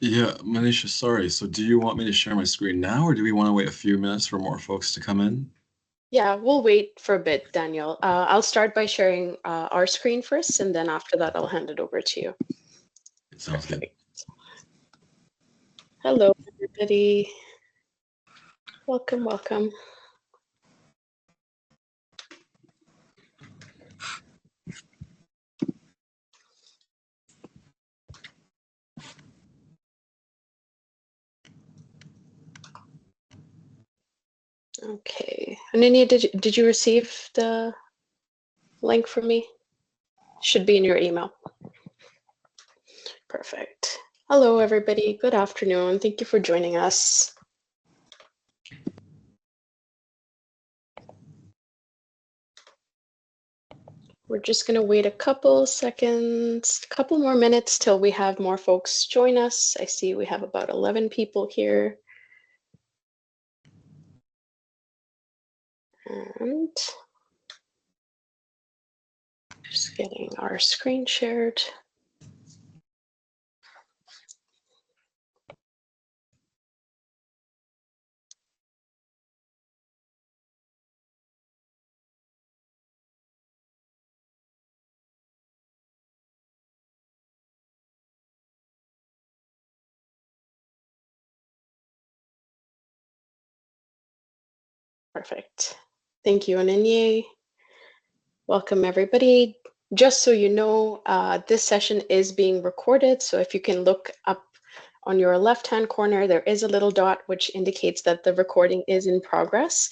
Yeah, Manisha, sorry. So do you want me to share my screen now, or do we want to wait a few minutes for more folks to come in? Yeah, we'll wait for a bit, Daniel. I'll start by sharing our screen first, and then after that, I'll hand it over to you. It sounds good. Hello, everybody. Welcome, welcome. Okay. Ananya, did you receive the link from me? Should be in your email. Perfect. Hello, everybody. Good afternoon. Thank you for joining us. We're just going to wait a couple seconds, a couple more minutes till we have more folks join us. I see we have about 11 people here. And just getting our screen shared. Perfect. Thank you, Ananya. Welcome, everybody. Just so you know, this session is being recorded. So if you can look up on your left-hand corner, there is a little dot which indicates that the recording is in progress.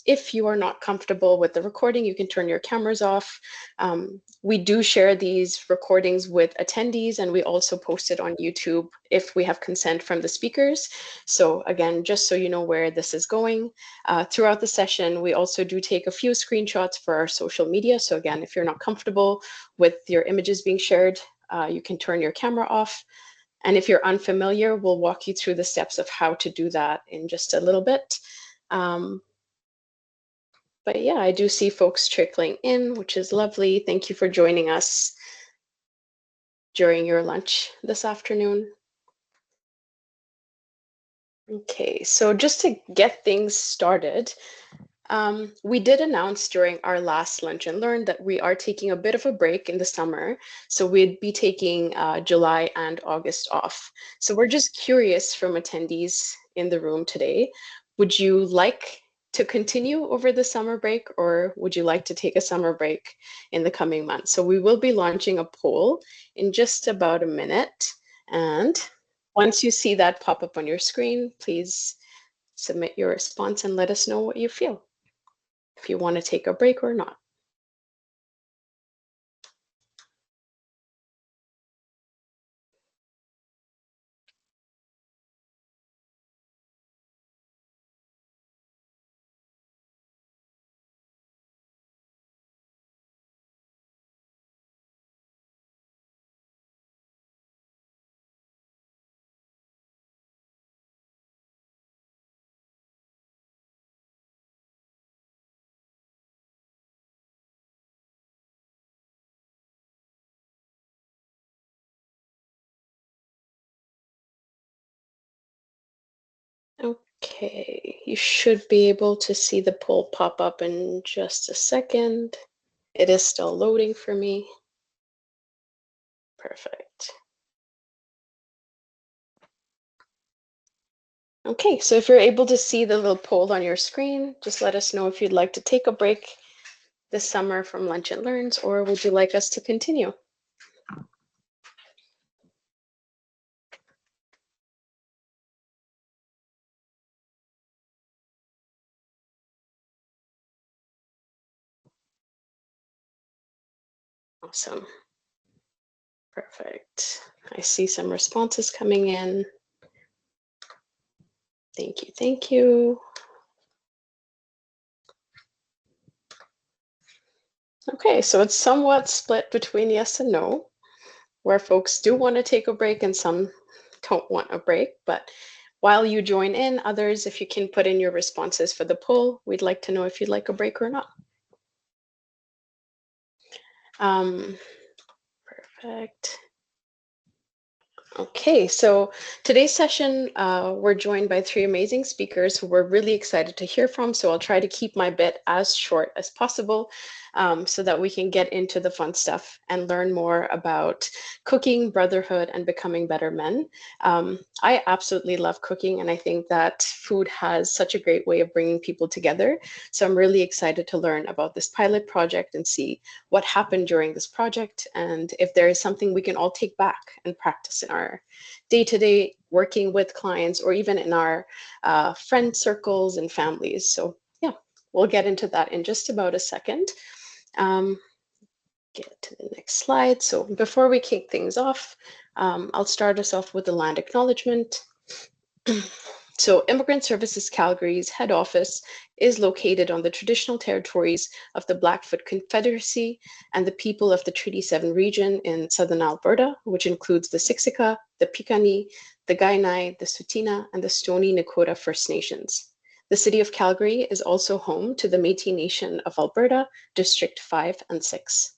If you are not comfortable with the recording, you can turn your cameras off. We do share these recordings with attendees, and we also post it on YouTube if we have consent from the speakers. So again, just so you know where this is going. Throughout the session, we also do take a few screenshots for our social media. So again, if you're not comfortable with your images being shared, you can turn your camera off. And if you're unfamiliar, we'll walk you through the steps of how to do that in just a little bit. But yeah, I do see folks trickling in, which is lovely. Thank you for joining us during your lunch this afternoon. Okay, so just to get things started, we did announce during our last Lunch and Learn that we are taking a bit of a break in the summer. So we'd be taking July and August off. So we're just curious from attendees in the room today, would you like to continue over the summer break, or would you like to take a summer break in the coming months? So we will be launching a poll in just about a minute. And once you see that pop up on your screen, please submit your response and let us know what you feel, if you want to take a break or not. Okay, you should be able to see the poll pop up in just a second. It is still loading for me. Perfect. Okay, so if you're able to see the little poll on your screen, just let us know if you'd like to take a break this summer from Lunch and Learns, or would you like us to continue? Awesome. Perfect. I see some responses coming in. Thank you, thank you. Okay, so it's somewhat split between yes and no, where folks do want to take a break and some don't want a break. But while you join in, others, if you can put in your responses for the poll, we'd like to know if you'd like a break or not. Perfect. Okay, so today's session, we're joined by three amazing speakers who we're really excited to hear from. So I'll try to keep my bit as short as possible so that we can get into the fun stuff and learn more about cooking, brotherhood, and becoming better men. I absolutely love cooking, and I think that food has such a great way of bringing people together. So I'm really excited to learn about this pilot project and see what happened during this project, and if there is something we can all take back and practice in our day-to-day working with clients or even in our friend circles and families. So yeah, we'll get into that in just about a second. Um, get to the next slide. So before we kick things off, I'll start us off with the land acknowledgement. So Immigrant Services Calgary's head office is located on the traditional territories of the Blackfoot Confederacy and the people of the Treaty 7 region in southern Alberta, which includes the Siksika, the Piikani, the Kainai, the Tsuut'ina, and the Stoney Nakoda First Nations. The city of Calgary is also home to the Métis Nation of Alberta, District 5 and 6.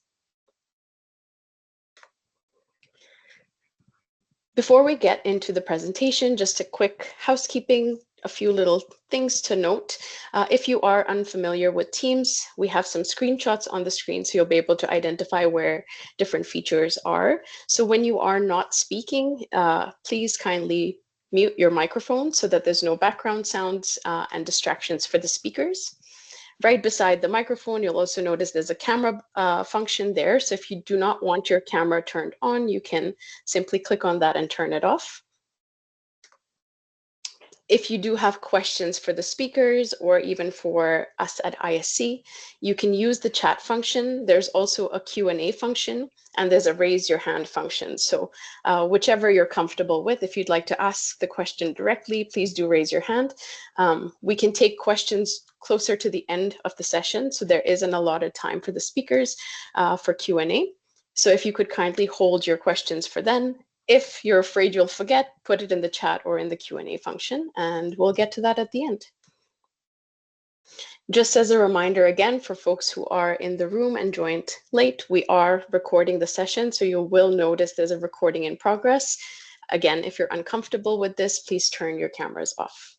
Before we get into the presentation, just a quick housekeeping, a few little things to note. If you are unfamiliar with Teams, we have some screenshots on the screen so you'll be able to identify where different features are. So when you are not speaking, please kindly mute your microphone so that there's no background sounds and distractions for the speakers. Right beside the microphone, you'll also notice there's a camera function there. So if you do not want your camera turned on, you can simply click on that and turn it off. If you do have questions for the speakers or even for us at ISC, you can use the chat function. There's also a Q&A function, and there's a raise your hand function. So whichever you're comfortable with, if you'd like to ask the question directly, please do raise your hand. We can take questions closer to the end of the session, so there is an allotted time for the speakers for Q&A. So if you could kindly hold your questions for then. If you're afraid you'll forget, put it in the chat or in the Q&A function, and we'll get to that at the end. Just as a reminder again, for folks who are in the room and joined late, we are recording the session, so you will notice there's a recording in progress. Again, if you're uncomfortable with this, please turn your cameras off.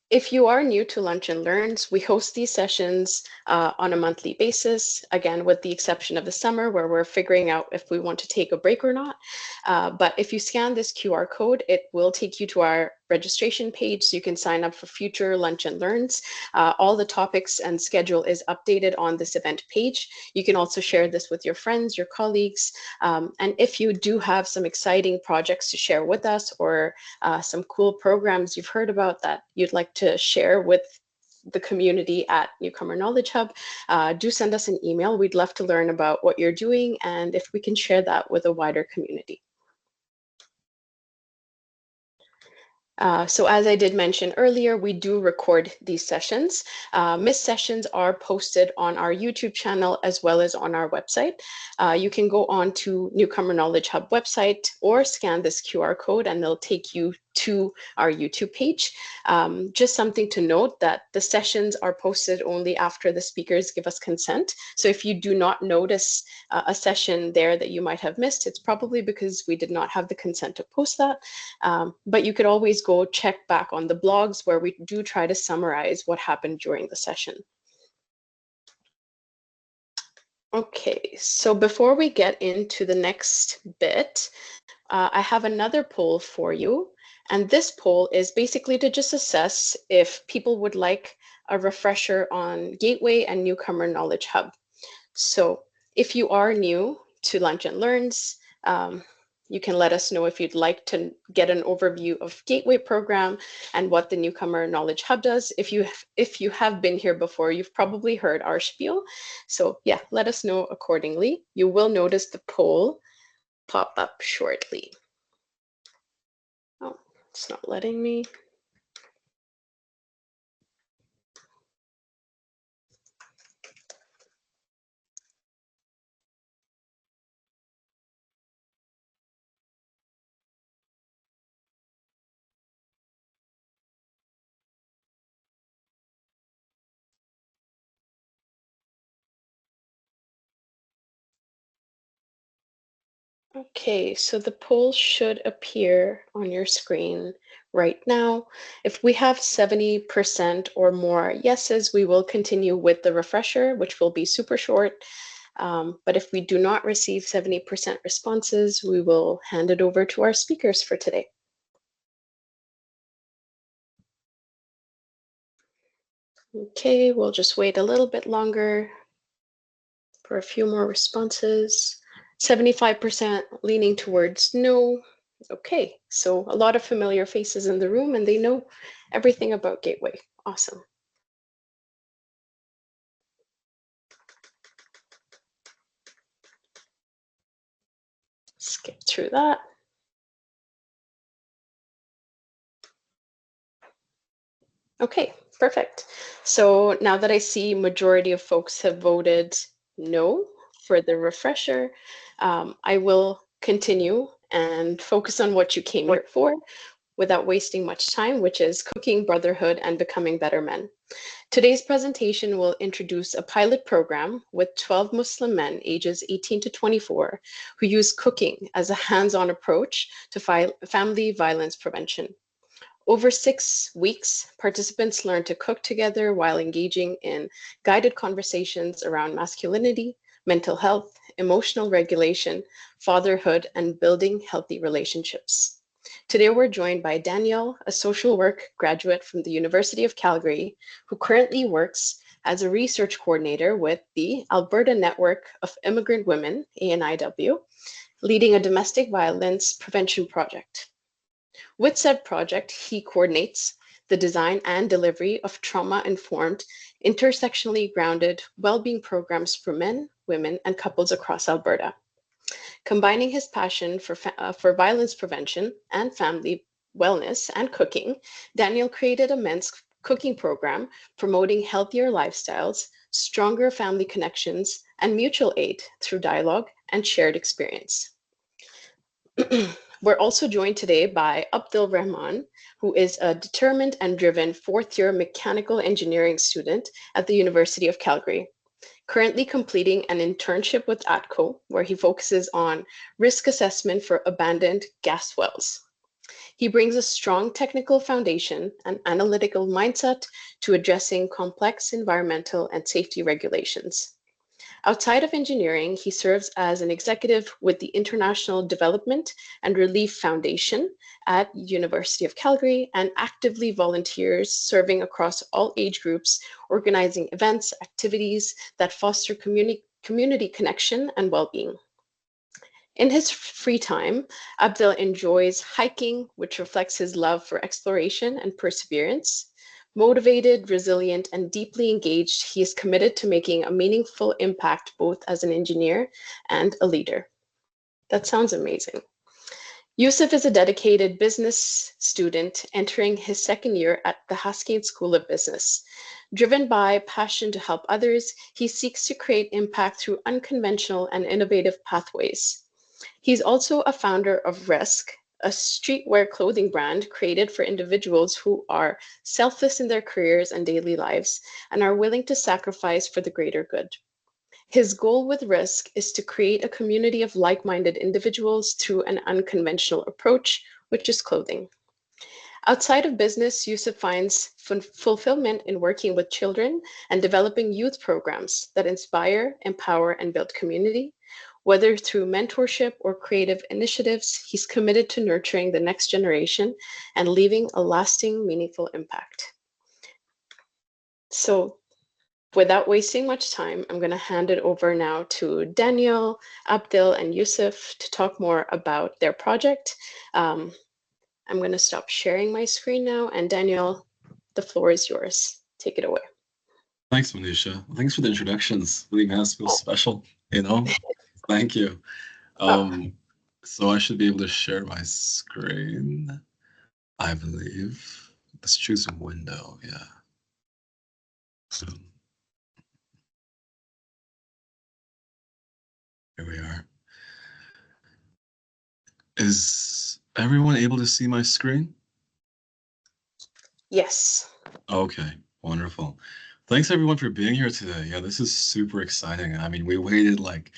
If you are new to Lunch and Learns, we host these sessions on a monthly basis, again, with the exception of the summer where we're figuring out if we want to take a break or not. But if you scan this QR code, it will take you to our registration page so you can sign up for future Lunch and Learns. All the topics and schedule is updated on this event page. You can also share this with your friends, your colleagues. And if you do have some exciting projects to share with us or some cool programs you've heard about that you'd like to share with the community at Newcomer Knowledge Hub, do send us an email. We'd love to learn about what you're doing and if we can share that with a wider community. So as I did mention earlier, we do record these sessions. Missed sessions are posted on our YouTube channel as well as on our website. You can go on to Newcomer Knowledge Hub website or scan this QR code and they'll take you to our YouTube page. Just something to note that the sessions are posted only after the speakers give us consent. So if you do not notice a session there that you might have missed, it's probably because we did not have the consent to post that. But you could always go check back on the blogs where we do try to summarize what happened during the session. Okay, so before we get into the next bit, I have another poll for you. And this poll is basically to just assess if people would like a refresher on Gateway and Newcomer Knowledge Hub. So if you are new to Lunch and Learns, you can let us know if you'd like to get an overview of Gateway program and what the Newcomer Knowledge Hub does. If you have been here before, you've probably heard our spiel. So yeah, let us know accordingly. You will notice the poll pop up shortly. Oh, it's not letting me. Okay, so the poll should appear on your screen right now. If we have 70% or more yeses, we will continue with the refresher, which will be super short. But if we do not receive 70% responses, we will hand it over to our speakers for today. Okay, we'll just wait a little bit longer for a few more responses. 75% leaning towards no. Okay, so a lot of familiar faces in the room and they know everything about Gateway. Awesome. Skip through that. Okay, perfect. So now that I see majority of folks have voted no for the refresher, I will continue and focus on what you came here for without wasting much time, which is cooking, brotherhood, and becoming better men. Today's presentation will introduce a pilot program with 12 Muslim men ages 18 to 24 who use cooking as a hands-on approach to family violence prevention. Over 6 weeks, participants learn to cook together while engaging in guided conversations around masculinity, mental health, emotional regulation, fatherhood, and building healthy relationships. Today, we're joined by Danielle, a social work graduate from the University of Calgary, who currently works as a research coordinator with the Alberta Network of Immigrant Women, ANIW, leading a domestic violence prevention project. With said project, he coordinates the design and delivery of trauma-informed, intersectionally grounded well-being programs for men, women, and couples across Alberta. Combining his passion for violence prevention and family wellness and cooking, Daniel created a men's cooking program promoting healthier lifestyles, stronger family connections, and mutual aid through dialogue and shared experience. We're also joined today by Abdul Rahman, who is a determined and driven fourth-year mechanical engineering student at the University of Calgary, currently completing an internship with ATCO, where he focuses on risk assessment for abandoned gas wells. He brings a strong technical foundation and analytical mindset to addressing complex environmental and safety regulations. Outside of engineering, he serves as an executive with the International Development and Relief Foundation at University of Calgary and actively volunteers serving across all age groups, organizing events, activities that foster community connection and well-being. In his free time, Abdel enjoys hiking, which reflects his love for exploration and perseverance. Motivated, resilient, and deeply engaged, he is committed to making a meaningful impact both as an engineer and a leader. That sounds amazing. Yusuf is a dedicated business student entering his second year at the Haskell School of Business. Driven by passion to help others, he seeks to create impact through unconventional and innovative pathways. He's also a founder of Risk, a streetwear clothing brand created for individuals who are selfless in their careers and daily lives and are willing to sacrifice for the greater good. His goal with Risk is to create a community of like-minded individuals through an unconventional approach, which is clothing. Outside of business, Yusuf finds fulfillment in working with children and developing youth programs that inspire, empower, and build community. Whether through mentorship or creative initiatives, he's committed to nurturing the next generation and leaving a lasting, meaningful impact. So without wasting much time, I'm going to hand it over now to Daniel, Abdel, and Yusuf to talk more about their project. I'm going to stop sharing my screen now, and Daniel, the floor is yours. Take it away. Thanks, Manisha. Thanks for the introductions. Really makes us feel Oh, special, you know? Thank you. oh, Um, so I should be able to share my screen, I believe. Let's choose a window, yeah. So here we are. Is everyone able to see my screen? yes. Okay, wonderful. Thanks everyone for being here today. Yeah, this is super exciting. I mean, we waited like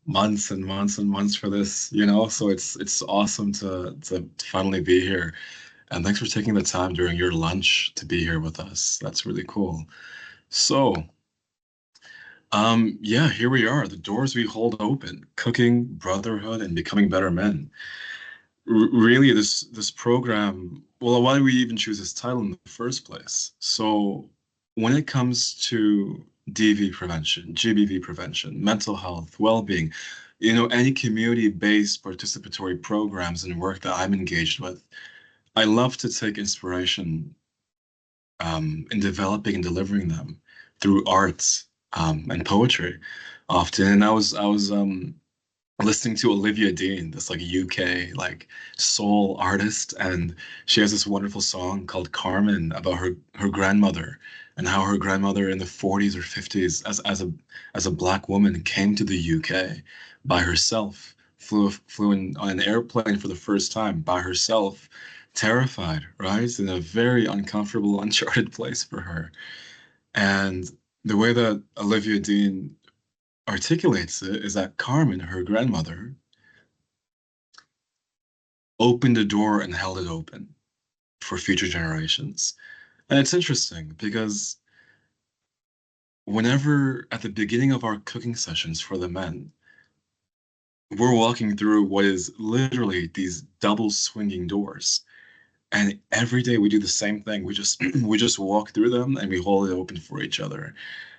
months and months and months for this, you know. So it's awesome to finally be here. And thanks for taking the time during your lunch to be here with us. That's really cool. So, yeah, here we are. The doors we hold open, cooking, brotherhood, and becoming better men. Really, this program, well, why did we even choose this title in the first place? So when it comes to DV prevention, GBV prevention, mental health, well-being, you know, any community-based participatory programs and work that I'm engaged with, I love to take inspiration in developing and delivering them through art and poetry often. And I was listening to Olivia Dean, this like UK like soul artist, and she has this wonderful song called Carmen about her grandmother and how her grandmother in the 40s or 50s as a black woman came to the UK by herself, flew in on an airplane for the first time by herself, terrified, right? In a very uncomfortable, uncharted place for her. And the way that Olivia Dean articulates it is that Carmen, her grandmother, opened the door and held it open for future generations. And it's interesting because whenever at the beginning of our cooking sessions for the men, we're walking through what is literally these double swinging doors. And every day we do the same thing. We just we just walk through them and we hold it open for each other.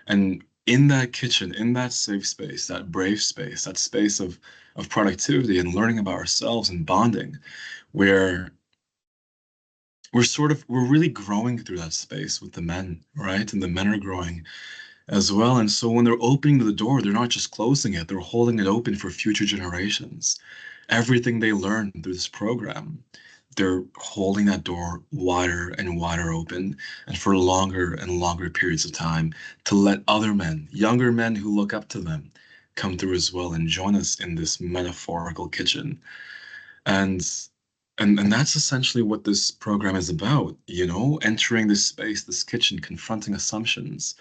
And in that kitchen, in that safe space, that brave space, that space of productivity and learning about ourselves and bonding, where we're really growing through that space with the men, right? And the men are growing as well. And so when they're opening the door, they're not just closing it, they're holding it open for future generations. Everything they learn through this program, they're holding that door wider and wider open and for longer and longer periods of time to let other men, younger men who look up to them, come through as well and join us in this metaphorical kitchen. And and that's essentially what this program is about, you know, entering this space, this kitchen, confronting assumptions,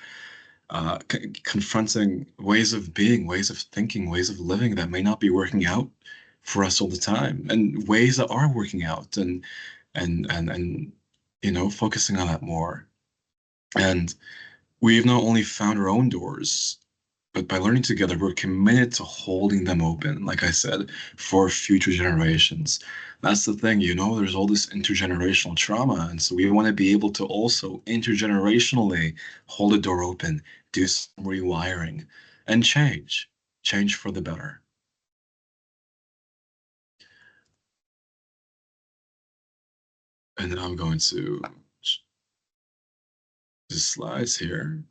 confronting ways of being, ways of thinking, ways of living that may not be working out for us all the time, and ways that are working out, and you know, focusing on that more. And we've not only found our own doors, but by learning together, we're committed to holding them open, like I said, for future generations. That's the thing, you know, there's all this intergenerational trauma. And so we want to be able to also intergenerationally hold a door open, do some rewiring, and change for the better. And then I'm going to the slides here.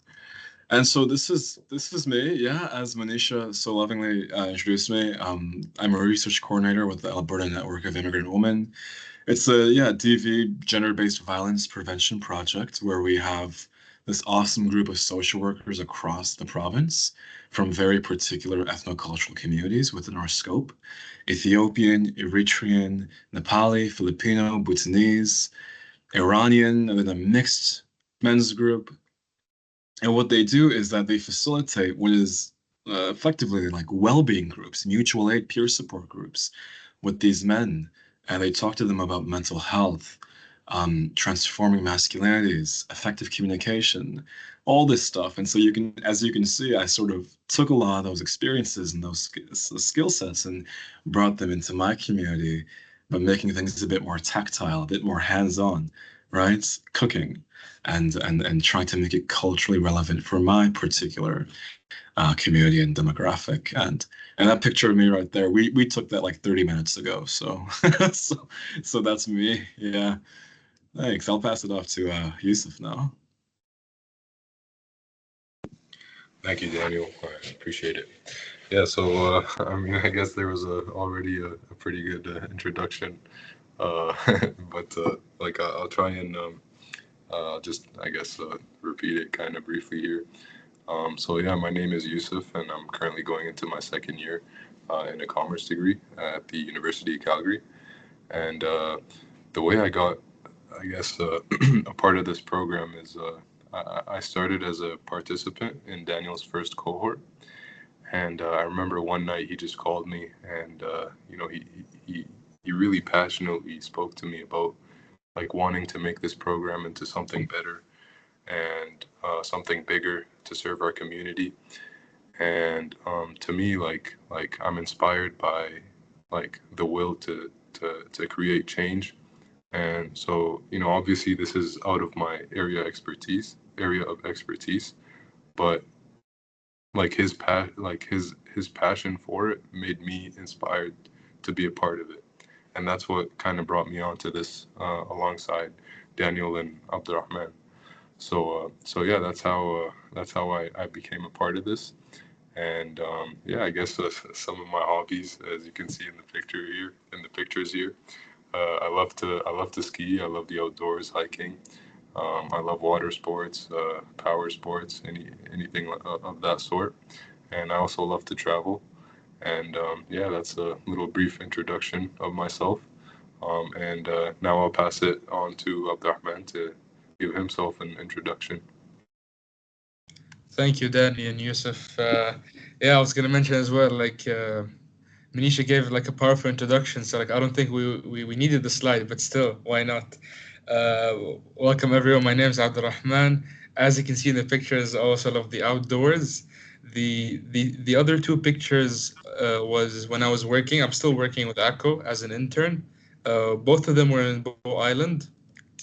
And so this is me, yeah, as Manisha so lovingly introduced me. I'm a research coordinator with the Alberta Network of Immigrant Women. It's a DV gender-based violence prevention project where we have this awesome group of social workers across the province from very particular ethnocultural communities within our scope: Ethiopian, Eritrean, Nepali, Filipino, Bhutanese, Iranian, and then a mixed men's group. And what they do is that they facilitate what is effectively like well-being groups, mutual aid, peer support groups with these men. And they talk to them about mental health, transforming masculinities, effective communication, all this stuff. And so you can, as you can see, I sort of took a lot of those experiences and those skill sets and brought them into my community, but making things a bit more tactile, a bit more hands-on, right? Cooking and trying to make it culturally relevant for my particular community and demographic. And that picture of me right there, we took that like 30 minutes ago. So so that's me. Yeah. Thanks. I'll pass it off to Yusuf now. Thank you, Daniel. I appreciate it. Yeah, so I mean, I guess there was already a pretty good introduction, uh, but like I'll try and just, I guess, repeat it kind of briefly here. So yeah, my name is Yusuf, and I'm currently going into my second year in a commerce degree at the University of Calgary. And the way I got, I guess, a part of this program is I started as a participant in Daniel's first cohort, And I remember one night he just called me, and you know, he really passionately spoke to me about like wanting to make this program into something better and something bigger to serve our community. And to me, like I'm inspired by like the will to create change. And so, you know, obviously this is out of my area of expertise, but like his passion for it made me inspired to be a part of it. And that's what kind of brought me onto this alongside Daniel and Abdurrahman. So yeah, that's how I became a part of this. And yeah, I guess some of my hobbies, as you can see in the picture here, in the pictures here, I love to ski. I love the outdoors, hiking. I love water sports, power sports, anything of that sort. And I also love to travel. And yeah, that's a little brief introduction of myself. And now I'll pass it on to Abdurrahman to give himself an introduction. Thank you, Danny and Yusuf. Yeah, I was gonna mention as well, like Manisha gave like a powerful introduction, so like I don't think we needed the slide, but still, why not? Welcome everyone. My name is Abdurrahman. As you can see in the pictures, I also love the outdoors. The other two pictures was when I was working. I'm still working with ACO as an intern. Both of them were in Bow Island,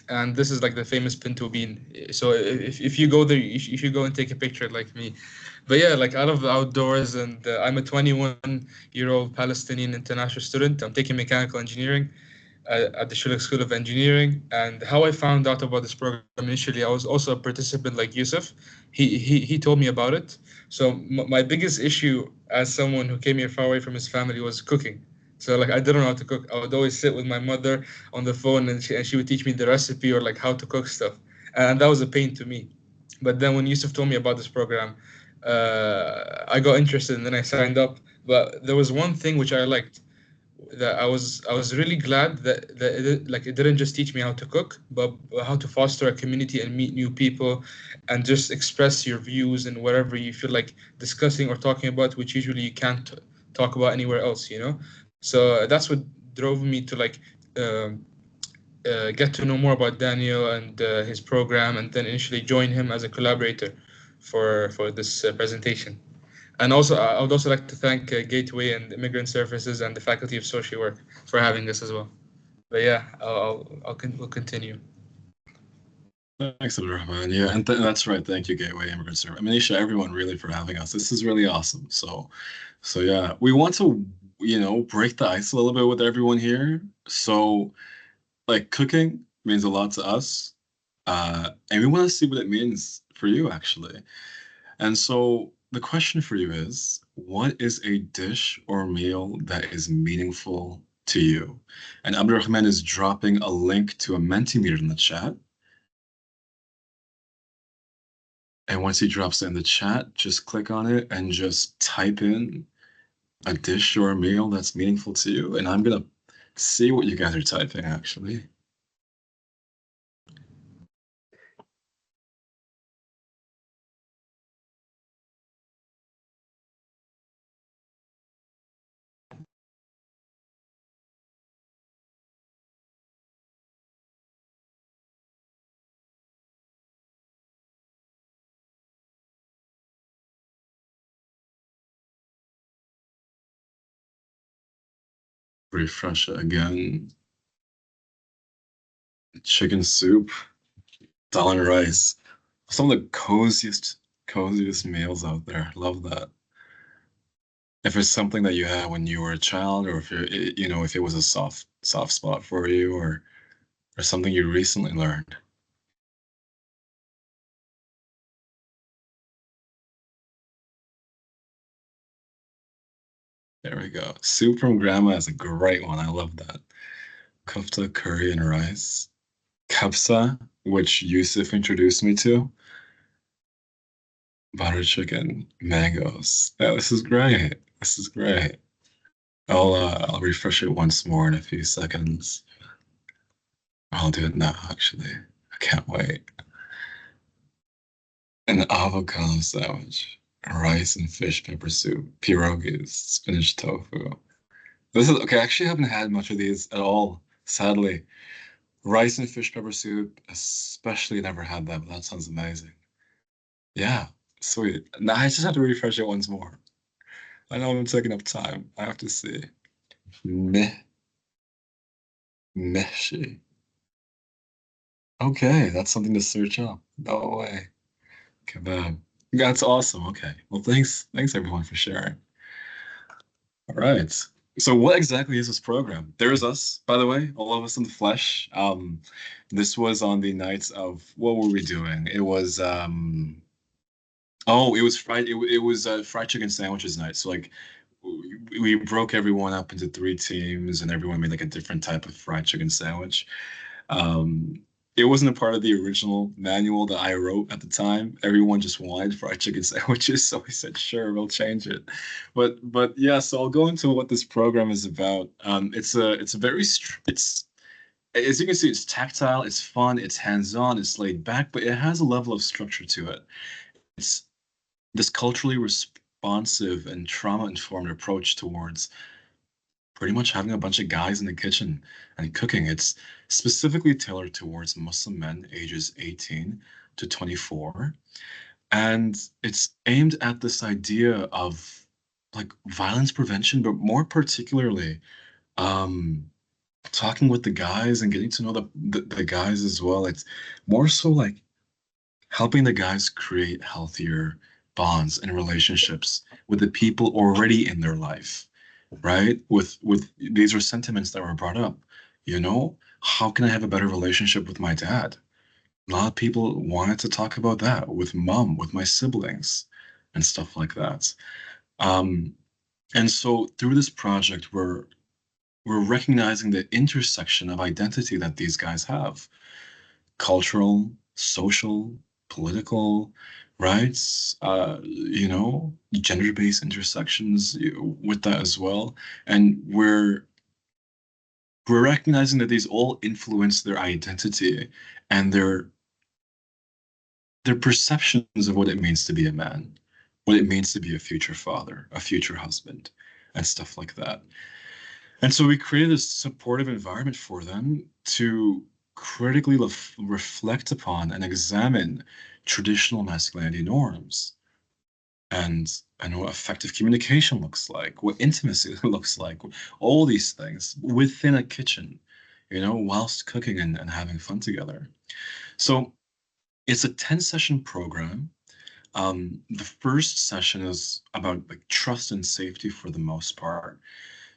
and this is like the famous pinto bean. So if you go there, you should go and take a picture like me. But yeah, like I love the outdoors, and I'm a 21-year-old Palestinian international student. I'm taking mechanical engineering at the Schulich School of Engineering. And how I found out about this program initially, I was also a participant like Yusuf. He told me about it. So my biggest issue as someone who came here far away from his family was cooking. So like I didn't know how to cook. I would always sit with my mother on the phone, and she would teach me the recipe or like how to cook stuff, and that was a pain to me. But then when Yusuf told me about this program, I got interested and then I signed up. But there was one thing which I liked, that I was really glad that it didn't just teach me how to cook, but how to foster a community and meet new people, and just express your views and whatever you feel like discussing or talking about, which usually you can't talk about anywhere else, you know. So that's what drove me to like um, get to know more about Daniel and his program, and then initially join him as a collaborator for this presentation. And also, I would also like to thank Gateway and Immigrant Services and the Faculty of Social Work for having this as well. But yeah, we'll continue. Thanks, Abdurrahman. Yeah, and that's right. Thank you, Gateway Immigrant Service. Manisha, everyone, really for having us. This is really awesome. So yeah, we want to, break the ice a little bit with everyone here. So, like, cooking means a lot to us, and we want to see what it means for you, actually. And so the question for you is, what is a dish or meal that is meaningful to you? And Abdurrahman is dropping a link to a Mentimeter in the chat. And once he drops it in the chat, just click on it and just type in a dish or a meal that's meaningful to you. And I'm gonna see what you guys are typing, actually. Refresh it again. Chicken soup, dal and rice. Some of the coziest meals out there. Love that. If it's something that you had when you were a child, or if if it was a soft spot for you, or something you recently learned. There we go. Soup from grandma is a great one. I love that. Kofta, curry, and rice. Kabsa, which Yusuf introduced me to. Butter chicken, mangoes. Yeah, this is great. This is great. I'll refresh it once more in a few seconds. I'll do it now, actually. I can't wait. An avocado sandwich. rice and fish pepper soup, pierogies, spinach tofu. This is okay. I actually haven't had much of these at all, sadly. Rice and fish pepper soup, especially never had that, but that sounds amazing. Yeah, sweet. Now I just have to refresh it once more. I know I'm taking up time. I have to see. Meh, meshi. Okay, that's something to search up. No way. Kebab. That's awesome. Okay. Well, thanks everyone for sharing. All right. So what exactly is this program? There's us, by the way, all of us in the flesh. This was on the nights of what were we doing? It was oh, it was fried chicken sandwiches night. So like we broke everyone up into three teams and everyone made like a different type of fried chicken sandwich. Um, it wasn't a part of the original manual that I wrote at the time. Everyone just wanted fried chicken sandwiches, so we said, sure, we'll change it. But yeah, so I'll go into what this program is about. It's a very it's as you can see, it's tactile, it's fun, it's hands-on, it's laid back, but it has a level of structure to it. It's this culturally responsive and trauma-informed approach towards pretty much having a bunch of guys in the kitchen and cooking. It's specifically tailored towards Muslim men ages 18 to 24. And it's aimed at this idea of like violence prevention, but more particularly um, talking with the guys and getting to know the guys as well. It's more so like helping the guys create healthier bonds and relationships with the people already in their life, right? With these are sentiments that were brought up. You know, how can I have a better relationship with my dad? A lot of people wanted to talk about that with mom, with my siblings, and stuff like that. Um, and so through this project, we're recognizing the intersection of identity that these guys have: cultural, social, political, rights, gender-based intersections with that as well. And we're recognizing that these all influence their identity and their perceptions of what it means to be a man, what it means to be a future father, a future husband, and stuff like that. And so we created this supportive environment for them to critically reflect upon and examine traditional masculinity norms and what effective communication looks like, what intimacy looks like, all these things within a kitchen, whilst cooking and having fun together. So it's a 10-session program. The first session is about like trust and safety for the most part.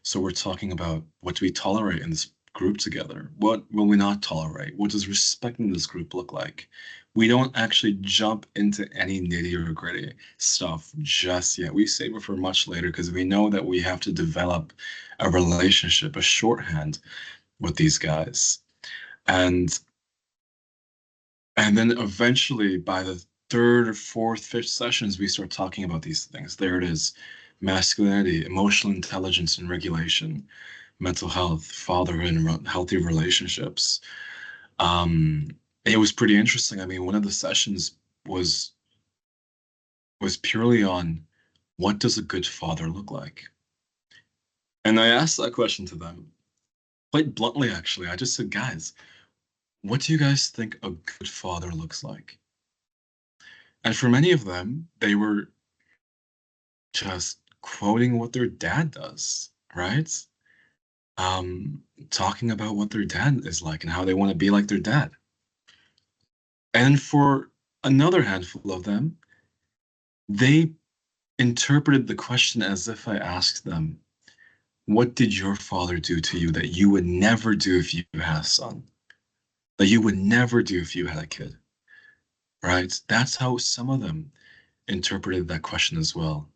So we're talking about what do we tolerate in this group together? What will we not tolerate? What does respect in this group look like? We don't actually jump into any nitty or gritty stuff just yet. We save it for much later because we know that we have to develop a relationship, a shorthand with these guys. And then eventually by the third or fourth, fifth sessions, we start talking about these things. There it is: masculinity, emotional intelligence and regulation, mental health, fatherhood, and healthy relationships. Um, it was pretty interesting. I mean, one of the sessions was purely on what does a good father look like? And I asked that question to them quite bluntly, actually. I just said, guys, what do you guys think a good father looks like? And for many of them, they were just quoting what their dad does, right? Talking about what their dad is like and how they want to be like their dad. And for another handful of them, they interpreted the question as if I asked them, what did your father do to you that you would never do if you had a son? That you would never do if you had a kid, right? That's how some of them interpreted that question as well.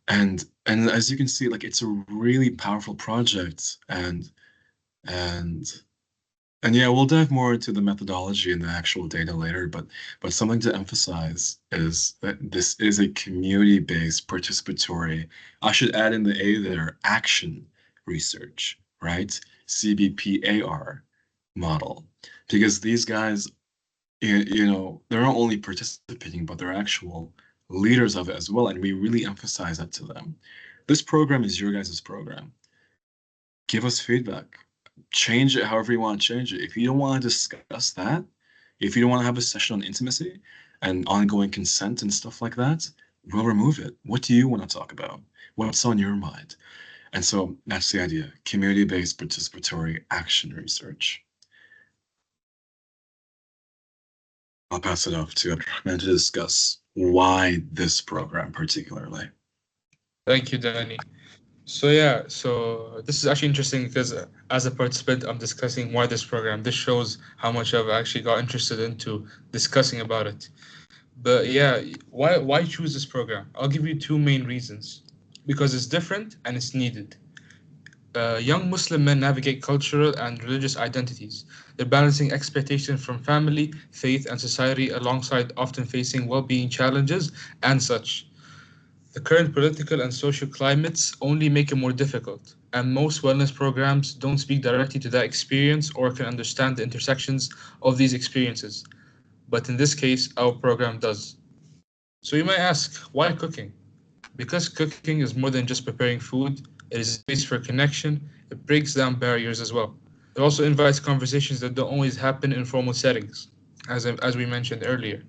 And as you can see, like it's a really powerful project, and and yeah, we'll dive more into the methodology and the actual data later, but something to emphasize is that this is a community-based participatory, I should add in the A there, action research, right? CBPAR model. Because these guys, they're not only participating, but they're actual leaders of it as well, and we really emphasize that to them. This program is your guys' program. Give us feedback. Change it however you want to change it. If you don't want to discuss that, if you don't want to have a session on intimacy and ongoing consent and stuff like that, we'll remove it. What do you want to talk about? What's on your mind? And so that's the idea, community-based participatory action research. I'll pass it off to Abdurrahman to discuss why this program particularly. Thank you, Danny. So yeah, so this is actually interesting because as a participant, I'm discussing why this program. This shows how much I've actually got interested into discussing about it. But yeah, why choose this program? I'll give you two main reasons. Because it's different and it's needed. Young Muslim men navigate cultural and religious identities. They're balancing expectations from family, faith, and society alongside often facing well-being challenges and such. The current political and social climates only make it more difficult, and most wellness programs don't speak directly to that experience or can understand the intersections of these experiences. But in this case, our program does. So you might ask, why cooking? Because cooking is more than just preparing food, it is a space for connection, it breaks down barriers as well. It also invites conversations that don't always happen in formal settings, as we mentioned earlier.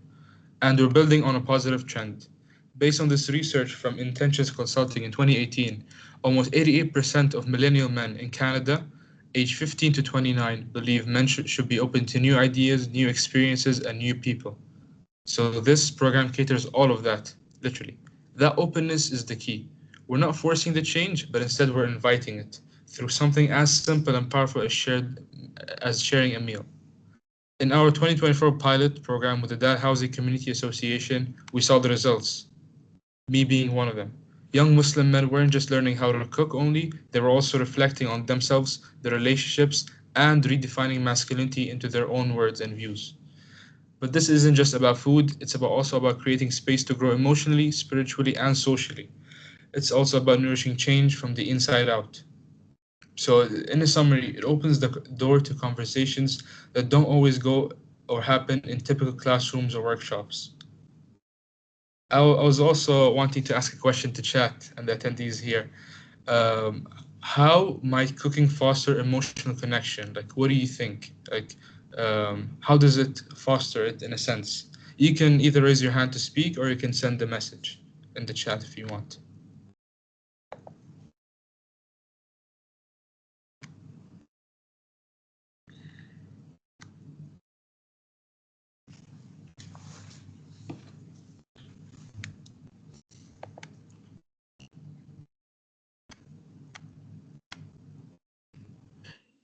And we're building on a positive trend. Based on this research from Intentions Consulting in 2018, almost 88% of millennial men in Canada, aged 15 to 29, believe men should be open to new ideas, new experiences, and new people. So this program caters all of that, literally. That openness is the key. We're not forcing the change, but instead we're inviting it through something as simple and powerful as sharing a meal. In our 2024 pilot program with the Dal Housing Community Association, we saw the results, me being one of them. Young Muslim men weren't just learning how to cook only, they were also reflecting on themselves, their relationships, and redefining masculinity into their own words and views. But this isn't just about food, it's also about creating space to grow emotionally, spiritually, and socially. It's also about nourishing change from the inside out. So, in a summary, it opens the door to conversations that don't always go or happen in typical classrooms or workshops. I was also wanting to ask a question to chat and the attendees here. How might cooking foster emotional connection? Like, what do you think? Like, how does it foster it in a sense? You can either raise your hand to speak or you can send a message in the chat if you want.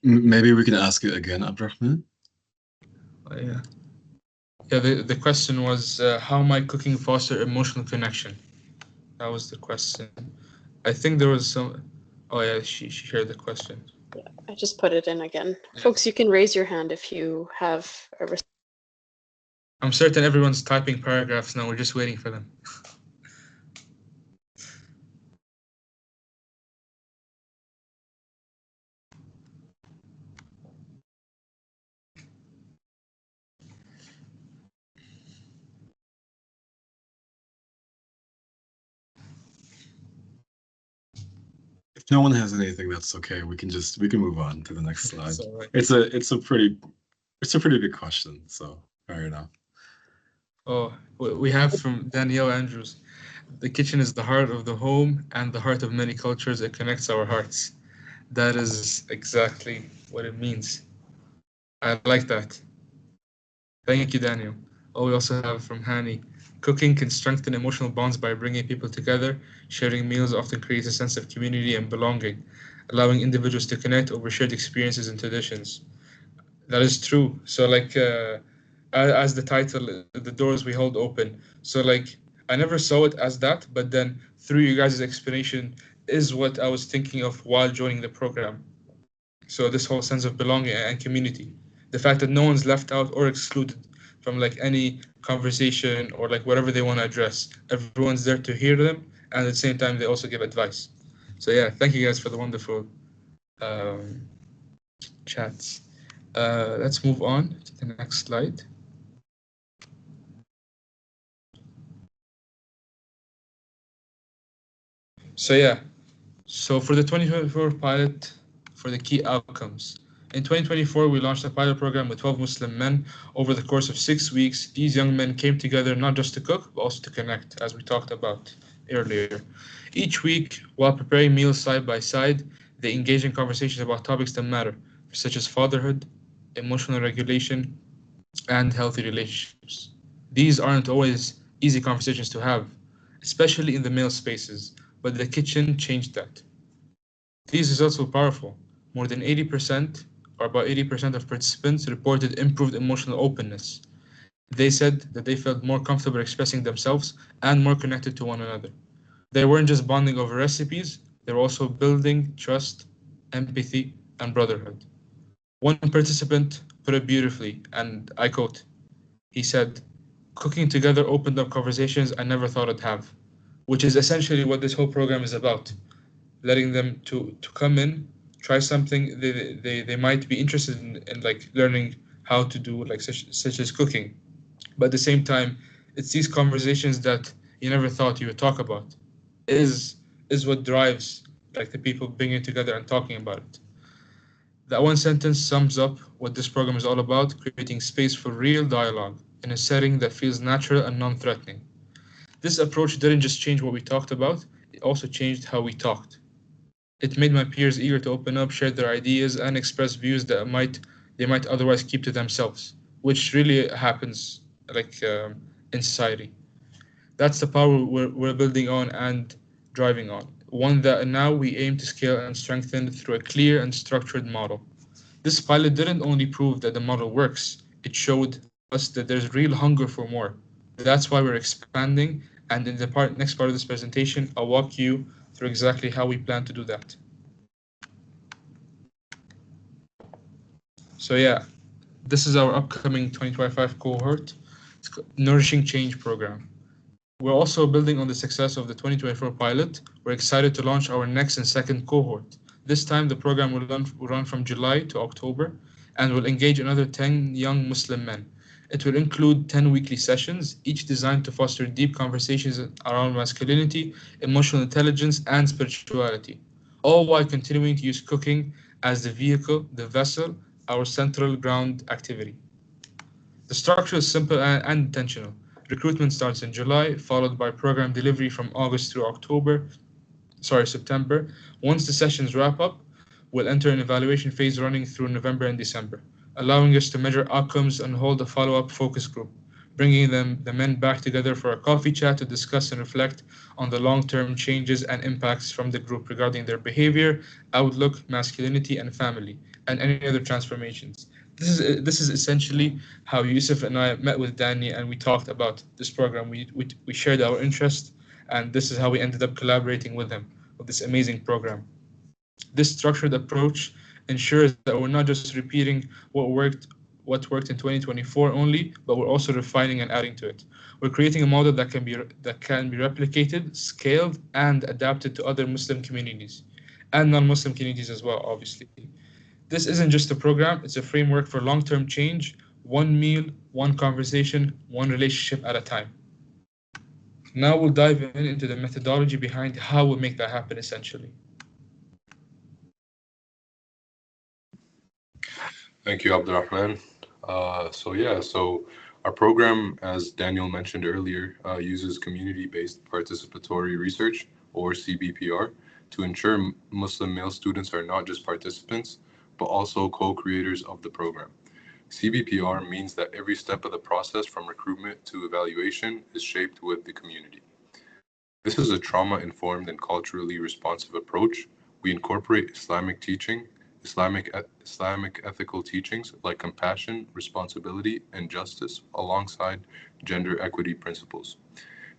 Maybe we can ask it again, Abdurrahman. Yeah. Yeah, the question was how might cooking foster emotional connection? That was the question. I think there was some. Oh, yeah, she shared the question. Yeah, I just put it in again. Yeah. Folks, you can raise your hand if you have a I'm certain everyone's typing paragraphs now. We're just waiting for them. If no one has anything, that's okay. We can move on to the next slide. It's all right. It's a pretty big question, so fair enough. Oh, we have from Danielle Andrews. The kitchen is the heart of the home and the heart of many cultures. It connects our hearts. That is exactly what it means. I like that. Thank you, Daniel. Oh, we also have from Hani. Cooking can strengthen emotional bonds by bringing people together. Sharing meals often creates a sense of community and belonging, allowing individuals to connect over shared experiences and traditions. That is true. So, like, as the title, the doors we hold open. So, like, I never saw it as that, but then through you guys' explanation is what I was thinking of while joining the program. So, this whole sense of belonging and community, the fact that no one's left out or excluded from like any conversation or like whatever they want to address. Everyone's there to hear them, and at the same time, they also give advice. So, yeah, thank you guys for the wonderful um, chats. Let's move on to the next slide. So yeah, so for the 2024 pilot, for the key outcomes. In 2024, we launched a pilot program with 12 Muslim men. Over the course of 6 weeks, these young men came together not just to cook, but also to connect, as we talked about earlier. Each week, while preparing meals side by side, they engage in conversations about topics that matter, such as fatherhood, emotional regulation, and healthy relationships. These aren't always easy conversations to have, especially in the male spaces, but the kitchen changed that. These results were powerful. More than 80%, or about 80% of participants reported improved emotional openness. They said that they felt more comfortable expressing themselves and more connected to one another. They weren't just bonding over recipes, they were also building trust, empathy, and brotherhood. One participant put it beautifully, and I quote, he said, cooking together opened up conversations I never thought I'd have, which is essentially what this whole program is about. Letting them to come in, try something they might be interested in like learning how to do, like such as cooking. But at the same time, it's these conversations that you never thought you would talk about is is what drives like the people bringing it together and talking about it. That one sentence sums up what this program is all about: creating space for real dialogue in a setting that feels natural and non-threatening. This approach didn't just change what we talked about, it also changed how we talked. It made my peers eager to open up, share their ideas, and express views that they might otherwise keep to themselves, which really happens like in society. That's the power we're building on and driving on. One that now we aim to scale and strengthen through a clear and structured model. This pilot didn't only prove that the model works, it showed us that there's real hunger for more. That's why we're expanding, and in the next part of this presentation, I'll walk you through exactly how we plan to do that. So yeah, this is our upcoming 2025 cohort. It's Nourishing Change program. We're also building on the success of the 2024 pilot. We're excited to launch our next and second cohort. This time, the program will run from July to October and will engage another 10 young Muslim men. It will include 10 weekly sessions, each designed to foster deep conversations around masculinity, emotional intelligence, and spirituality, all while continuing to use cooking as the vehicle, the vessel, our central ground activity. The structure is simple and intentional. Recruitment starts in July, followed by program delivery from August through September. Once the sessions wrap up, we'll enter an evaluation phase running through November and December, allowing us to measure outcomes and hold a follow-up focus group, bringing the men back together for a coffee chat to discuss and reflect on the long-term changes and impacts from the group regarding their behavior, outlook, masculinity, and family, and any other transformations. This is essentially how Yusuf and I met with Danny and we talked about this program. We shared our interest, and this is how we ended up collaborating with him with this amazing program. This structured approach ensures that we're not just repeating what worked in 2024 only, but we're also refining and adding to it. We're creating a model that can be replicated, scaled, and adapted to other Muslim communities and non-Muslim communities as well, obviously. This isn't just a program, it's a framework for long-term change, one meal, one conversation, one relationship at a time. Now we'll dive into the methodology behind how we make that happen essentially. Thank you, Abdurrahman. So our program, as Daniel mentioned earlier, uses community-based participatory research, or CBPR, to ensure Muslim male students are not just participants, but also co-creators of the program. CBPR means that every step of the process from recruitment to evaluation is shaped with the community. This is a trauma-informed and culturally responsive approach. We incorporate Islamic ethical teachings like compassion, responsibility, and justice alongside gender equity principles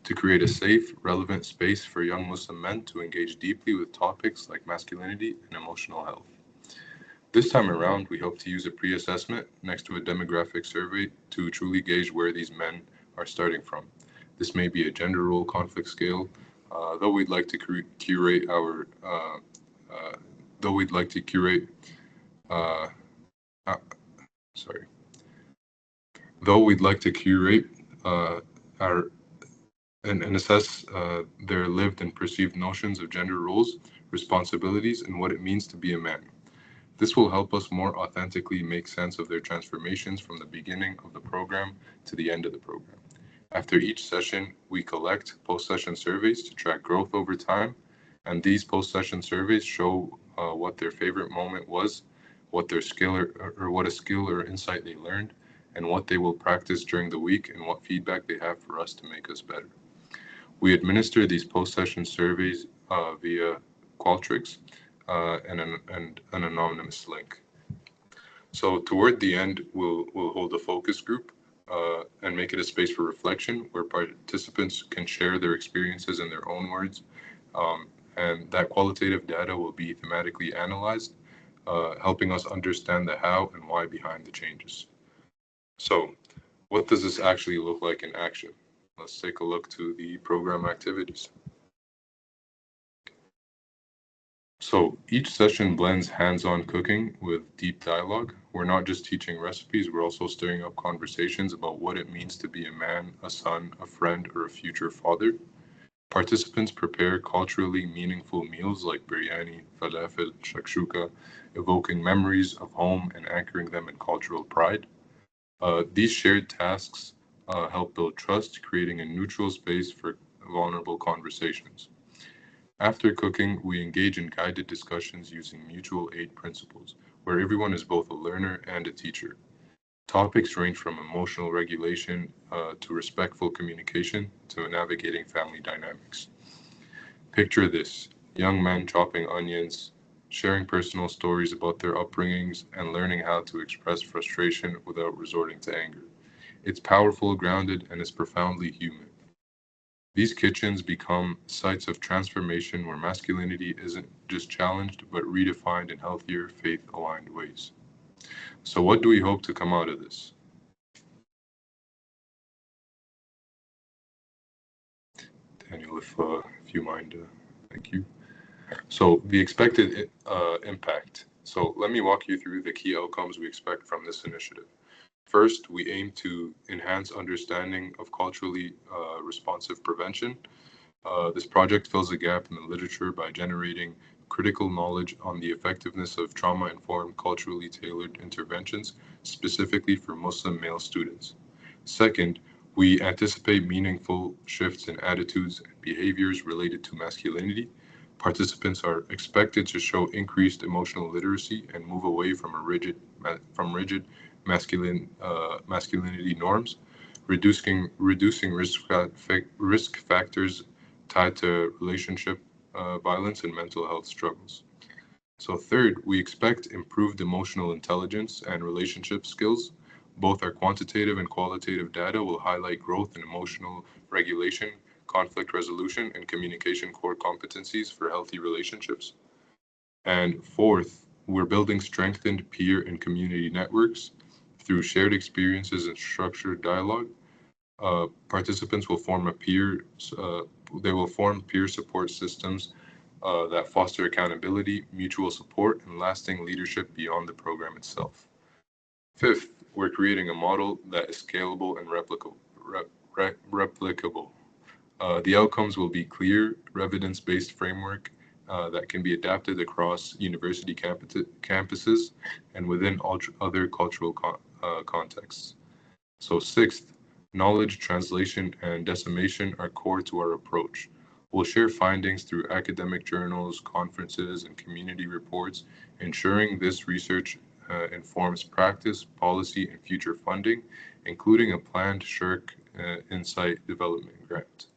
to create a safe, relevant space for young Muslim men to engage deeply with topics like masculinity and emotional health. This time around, we hope to use a pre-assessment next to a demographic survey to truly gauge where these men are starting from. This may be a gender role conflict scale, though we'd like to curate our though we'd like to curate uh, uh, sorry though we'd like to curate our and assess their lived and perceived notions of gender roles, responsibilities, and what it means to be a man. This will help us more authentically make sense of their transformations from the beginning of the program to the end of the program. After each session, we collect post-session surveys to track growth over time, and these post-session surveys show what their favorite moment was, what their skill or what a skill or insight they learned, and what they will practice during the week and what feedback they have for us to make us better. We administer these post-session surveys via Qualtrics and an anonymous link. So toward the end, we'll hold a focus group and make it a space for reflection where participants can share their experiences in their own words, and that qualitative data will be thematically analyzed, helping us understand the how and why behind the changes. So, what does this actually look like in action? Let's take a look to the program activities. So each session blends hands-on cooking with deep dialogue. We're not just teaching recipes, we're also stirring up conversations about what it means to be a man, a son, a friend, or a future father. Participants prepare culturally meaningful meals like biryani, falafel, shakshuka, evoking memories of home and anchoring them in cultural pride. These shared tasks help build trust, creating a neutral space for vulnerable conversations. After cooking, we engage in guided discussions using mutual aid principles, where everyone is both a learner and a teacher. Topics range from emotional regulation to respectful communication to navigating family dynamics. Picture this: young men chopping onions, sharing personal stories about their upbringings, and learning how to express frustration without resorting to anger. It's powerful, grounded, and is profoundly human. These kitchens become sites of transformation where masculinity isn't just challenged, but redefined in healthier, faith aligned ways. So, what do we hope to come out of this? Daniel, if you mind, thank you. So, the expected impact. So, let me walk you through the key outcomes we expect from this initiative. First, we aim to enhance understanding of culturally responsive prevention. This project fills a gap in the literature by generating critical knowledge on the effectiveness of trauma informed, culturally tailored interventions, specifically for Muslim male students. Second, we anticipate meaningful shifts in attitudes and behaviors related to masculinity. Participants are expected to show increased emotional literacy and move away from rigid masculinity norms, reducing risk factors tied to relationship violence and mental health struggles. So third, we expect improved emotional intelligence and relationship skills. Both our quantitative and qualitative data will highlight growth in emotional regulation, conflict resolution, and communication core competencies for healthy relationships. And fourth, we're building strengthened peer and community networks through shared experiences and structured dialogue. Participants will form uh, they will form peer support systems that foster accountability, mutual support, and lasting leadership beyond the program itself. Fifth, we're creating a model that is scalable and replicable. The outcomes will be clear, evidence-based framework that can be adapted across university campuses and within other cultural contexts. So sixth, knowledge, translation, and dissemination are core to our approach. We'll share findings through academic journals, conferences, and community reports, ensuring this research informs practice, policy, and future funding, including a planned SHIRK Insight Development Grant.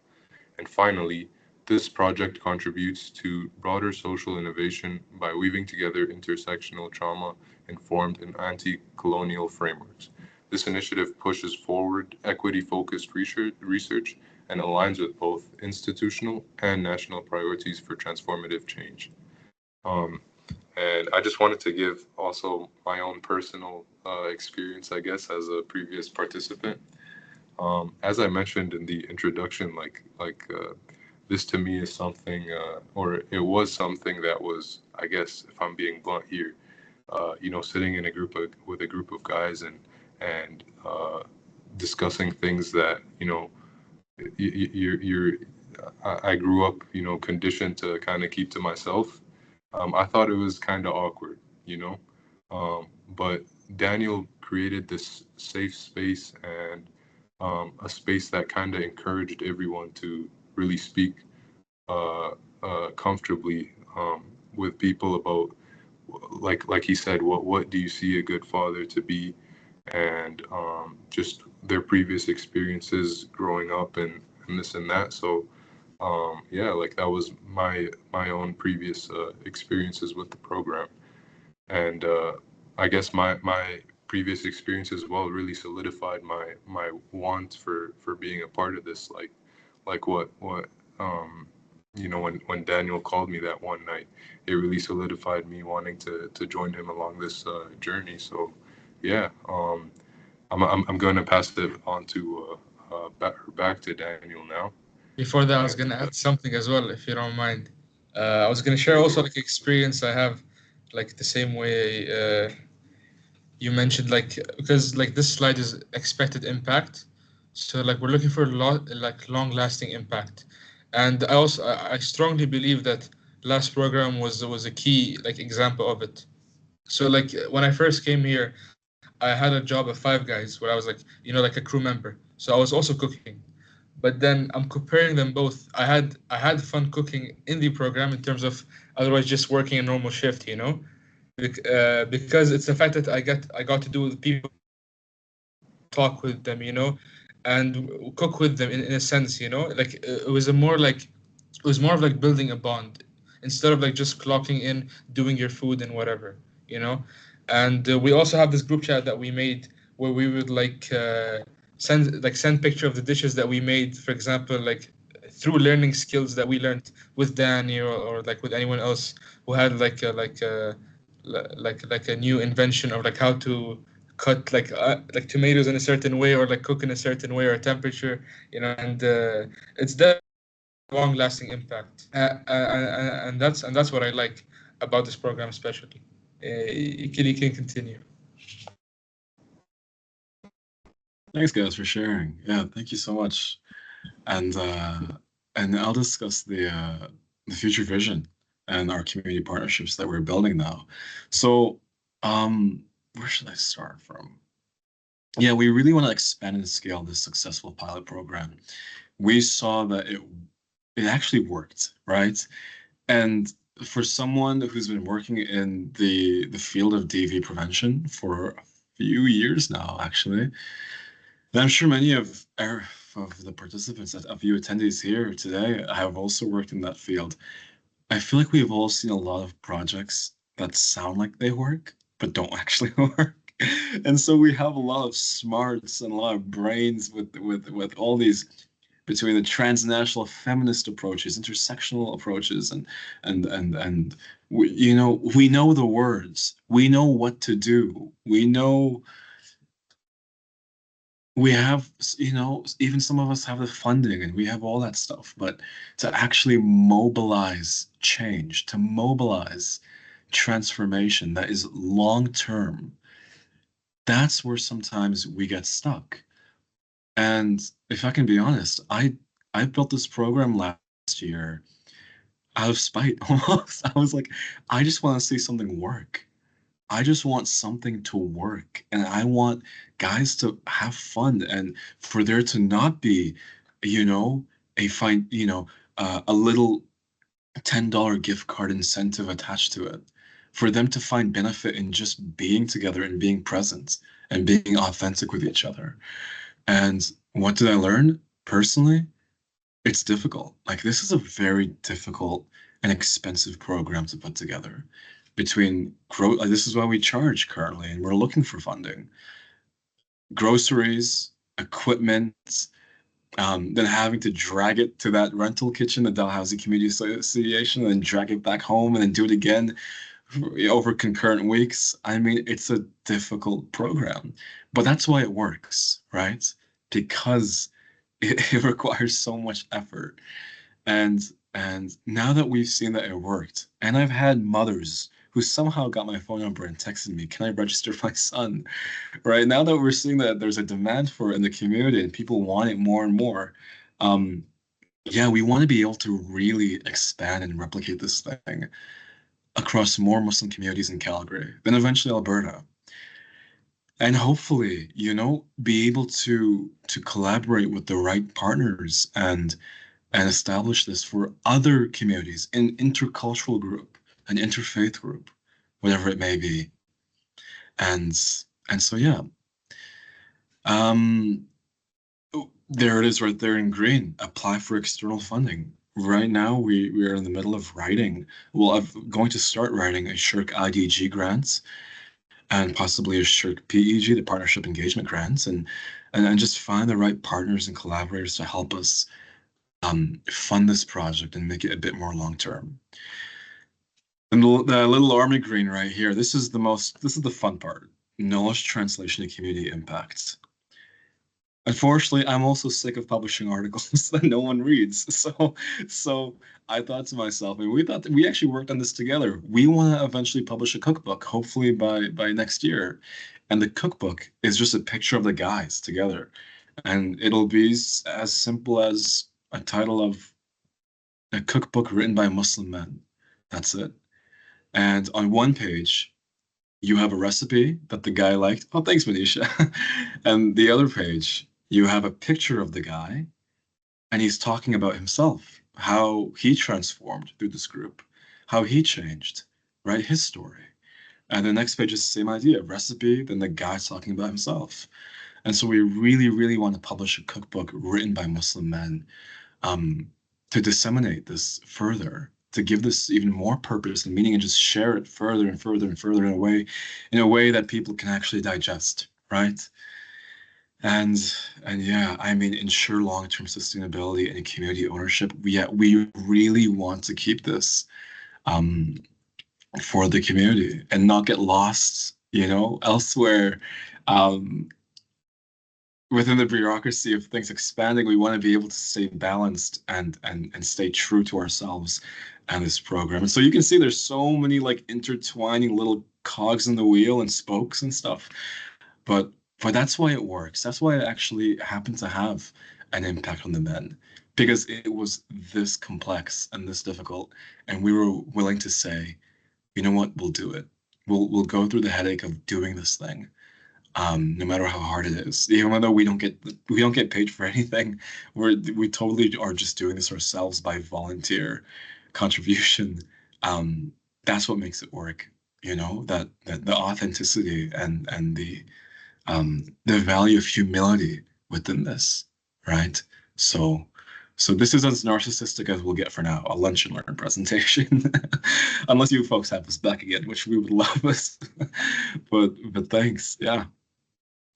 And finally, this project contributes to broader social innovation by weaving together intersectional trauma informed and anti colonial frameworks. This initiative pushes forward equity focused research and aligns with both institutional and national priorities for transformative change. Um, and I just wanted to give also my own personal experience, I guess, as a previous participant. As I mentioned in the introduction, this to me is something, or it was something that was, I guess, if I'm being blunt here, sitting in with a group of guys and discussing things that you're I grew up, you know, conditioned to kind of keep to myself. I thought it was kind of awkward, you know, but Daniel created this safe space and a space that kind of encouraged everyone to really speak uh, comfortably with people about, like he said, what do you see a good father to be, and just their previous experiences growing up and this and that. So yeah, like that was my own previous experiences with the program, and I guess my previous experience as well really solidified my want for being a part of this. Like what you know, when Daniel called me that one night, it really solidified me wanting to join him along this journey. So yeah, I'm going to pass it on to back to Daniel now. Before that, I was And gonna add something as well, if you don't mind. I was gonna share also sure. like experience I have, like the same way you mentioned, like because like this slide is expected impact, so like we're looking for a lot like long-lasting impact, and I strongly believe that last program was a key like example of it. So like when I first came here, I had a job at Five Guys where I was like, you know, like a crew member. So I was also cooking. But then I'm comparing them both. I had fun cooking in the program in terms of otherwise just working a normal shift, you know, because it's the fact that I got to do with people, talk with them, you know, and cook with them in a sense, you know, like it was more of like building a bond instead of like just clocking in, doing your food and whatever, you know. And we also have this group chat that we made where we would like send picture of the dishes that we made, for example, like through learning skills that we learned with Danny or like with anyone else who had like a new invention of like how to cut like tomatoes in a certain way or like cook in a certain way or a temperature, you know. And it's definitely long lasting impact, and that's what I like about this program especially. You can continue. Thanks, guys, for sharing. Yeah, thank you so much. And I'll discuss the future vision and our community partnerships that we're building now. So, where should I start from? Yeah, we really want to expand and scale this successful pilot program. We saw that it actually worked, right? And for someone who's been working in the field of DV prevention for a few years now, actually, and I'm sure many of the participants, of you attendees here today, have also worked in that field. I feel like we've all seen a lot of projects that sound like they work, but don't actually work. And so we have a lot of smarts and a lot of brains with all these, between the transnational feminist approaches, intersectional approaches, and we know the words, we know what to do, we have, even some of us have the funding and we have all that stuff, but to actually mobilize change, to mobilize transformation that is long term, that's where sometimes we get stuck. And if I can be honest, I built this program last year out of spite almost. I was like, I just want to see something work. I just want something to work, and I want guys to have fun, and for there to not be, you know, a little $10 gift card incentive attached to it, for them to find benefit in just being together and being present and being authentic with each other. And what did I learn personally? It's difficult. Like, this is a very difficult and expensive program to put together. This is why we charge currently, and we're looking for funding. Groceries, equipment, then having to drag it to that rental kitchen, the Dalhousie Community Association, and then drag it back home and then do it again over concurrent weeks. I mean, it's a difficult program, but that's why it works, right? Because it requires so much effort. And now that we've seen that it worked, and I've had mothers who somehow got my phone number and texted me, can I register my son? Right now that we're seeing that there's a demand for it in the community and people want it more and more, Yeah, we want to be able to really expand and replicate this thing across more Muslim communities in Calgary, then eventually Alberta. And hopefully, be able to collaborate with the right partners and establish this for other communities, an intercultural group, an interfaith group, whatever it may be. And and so yeah. Um there it is right there in green. Apply for external funding. Right now we are in the middle of writing. Well, I'm going to start writing a SHIRK IDG grants and possibly a SHIRK PEG, the Partnership Engagement Grants, and just find the right partners and collaborators to help us fund this project and make it a bit more long term. And the little army green right here, this is the fun part. Knowledge translation to community impact. Unfortunately, I'm also sick of publishing articles that no one reads. So I thought to myself, and we actually worked on this together. We want to eventually publish a cookbook, hopefully by next year. And the cookbook is just a picture of the guys together. And it'll be as simple as a title of a cookbook written by Muslim men. That's it. And on one page, you have a recipe that the guy liked. Oh, thanks, Manisha. And the other page, you have a picture of the guy, and he's talking about himself, how he transformed through this group, how he changed, right? His story. And the next page is the same idea, recipe, then the guy's talking about himself. And so we really, really want to publish a cookbook written by Muslim men um, to disseminate this further, to give this even more purpose and meaning, and just share it further and further and further in a way that people can actually digest, right? And yeah, I mean, ensure long-term sustainability and community ownership. We really want to keep this um, for the community and not get lost, elsewhere. Um, Within the bureaucracy of things expanding, we want to be able to stay balanced and stay true to ourselves and this program. And so you can see there's so many like intertwining little cogs in the wheel and spokes and stuff. But that's why it works. That's why it actually happened to have an impact on the men, because it was this complex and this difficult, and we were willing to say, you know what, we'll do it. We'll go through the headache of doing this thing, no matter how hard it is. Even though we don't get paid for anything, we totally are just doing this ourselves by volunteer contribution. That's what makes it work. That the authenticity and the value of humility within this, right? So this is as narcissistic as we'll get for now, a lunch and learn presentation. Unless you folks have us back again, which we would love us. but thanks. Yeah.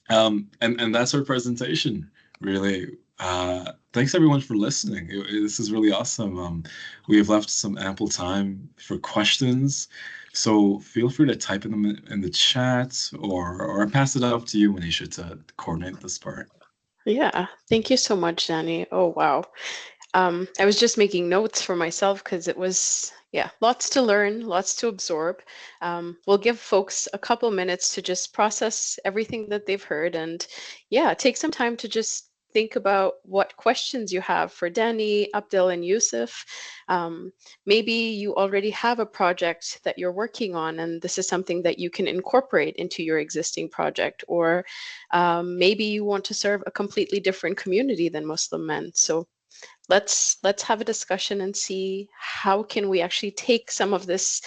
And that's our presentation, really. Thanks everyone for listening. This is really awesome. We have left some ample time for questions, so feel free to type them in the chat or pass it off to you, Manisha, to coordinate this part. Yeah, thank you so much, Danny. Oh, wow. I was just making notes for myself because it was, yeah, lots to learn, lots to absorb. We'll give folks a couple minutes to just process everything that they've heard, and yeah, take some time to just think about what questions you have for Danny, Abdel, and Yusuf. Maybe you already have a project that you're working on, and this is something that you can incorporate into your existing project, or maybe you want to serve a completely different community than Muslim men. So let's have a discussion and see how can we actually take some of this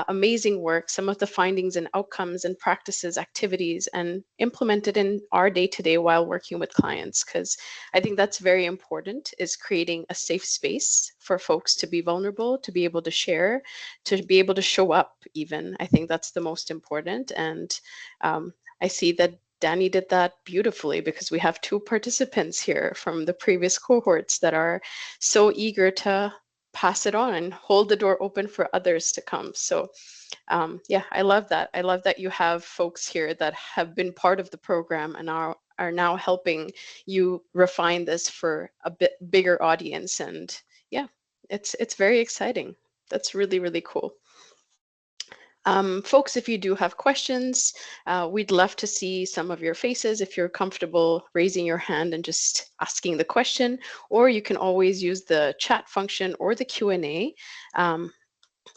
amazing work, some of the findings and outcomes and practices, activities, and implement it in our day-to-day while working with clients. Because I think that's very important, is creating a safe space for folks to be vulnerable, to be able to share, to be able to show up even. I think that's the most important. And I see that Danny did that beautifully, because we have two participants here from the previous cohorts that are so eager to pass it on and hold the door open for others to come. So yeah, I love that. I love that you have folks here that have been part of the program and are now helping you refine this for a bit bigger audience. And yeah, it's very exciting. That's really, really cool. Folks, if you do have questions, we'd love to see some of your faces if you're comfortable raising your hand and just asking the question, or you can always use the chat function or the Q&A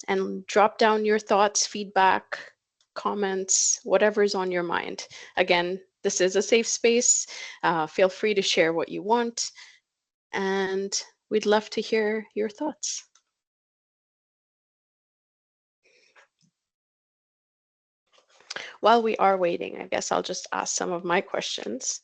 and drop down your thoughts, feedback, comments, whatever's on your mind. Again, this is a safe space. Feel free to share what you want, and we'd love to hear your thoughts. While we are waiting, I guess I'll just ask some of my questions.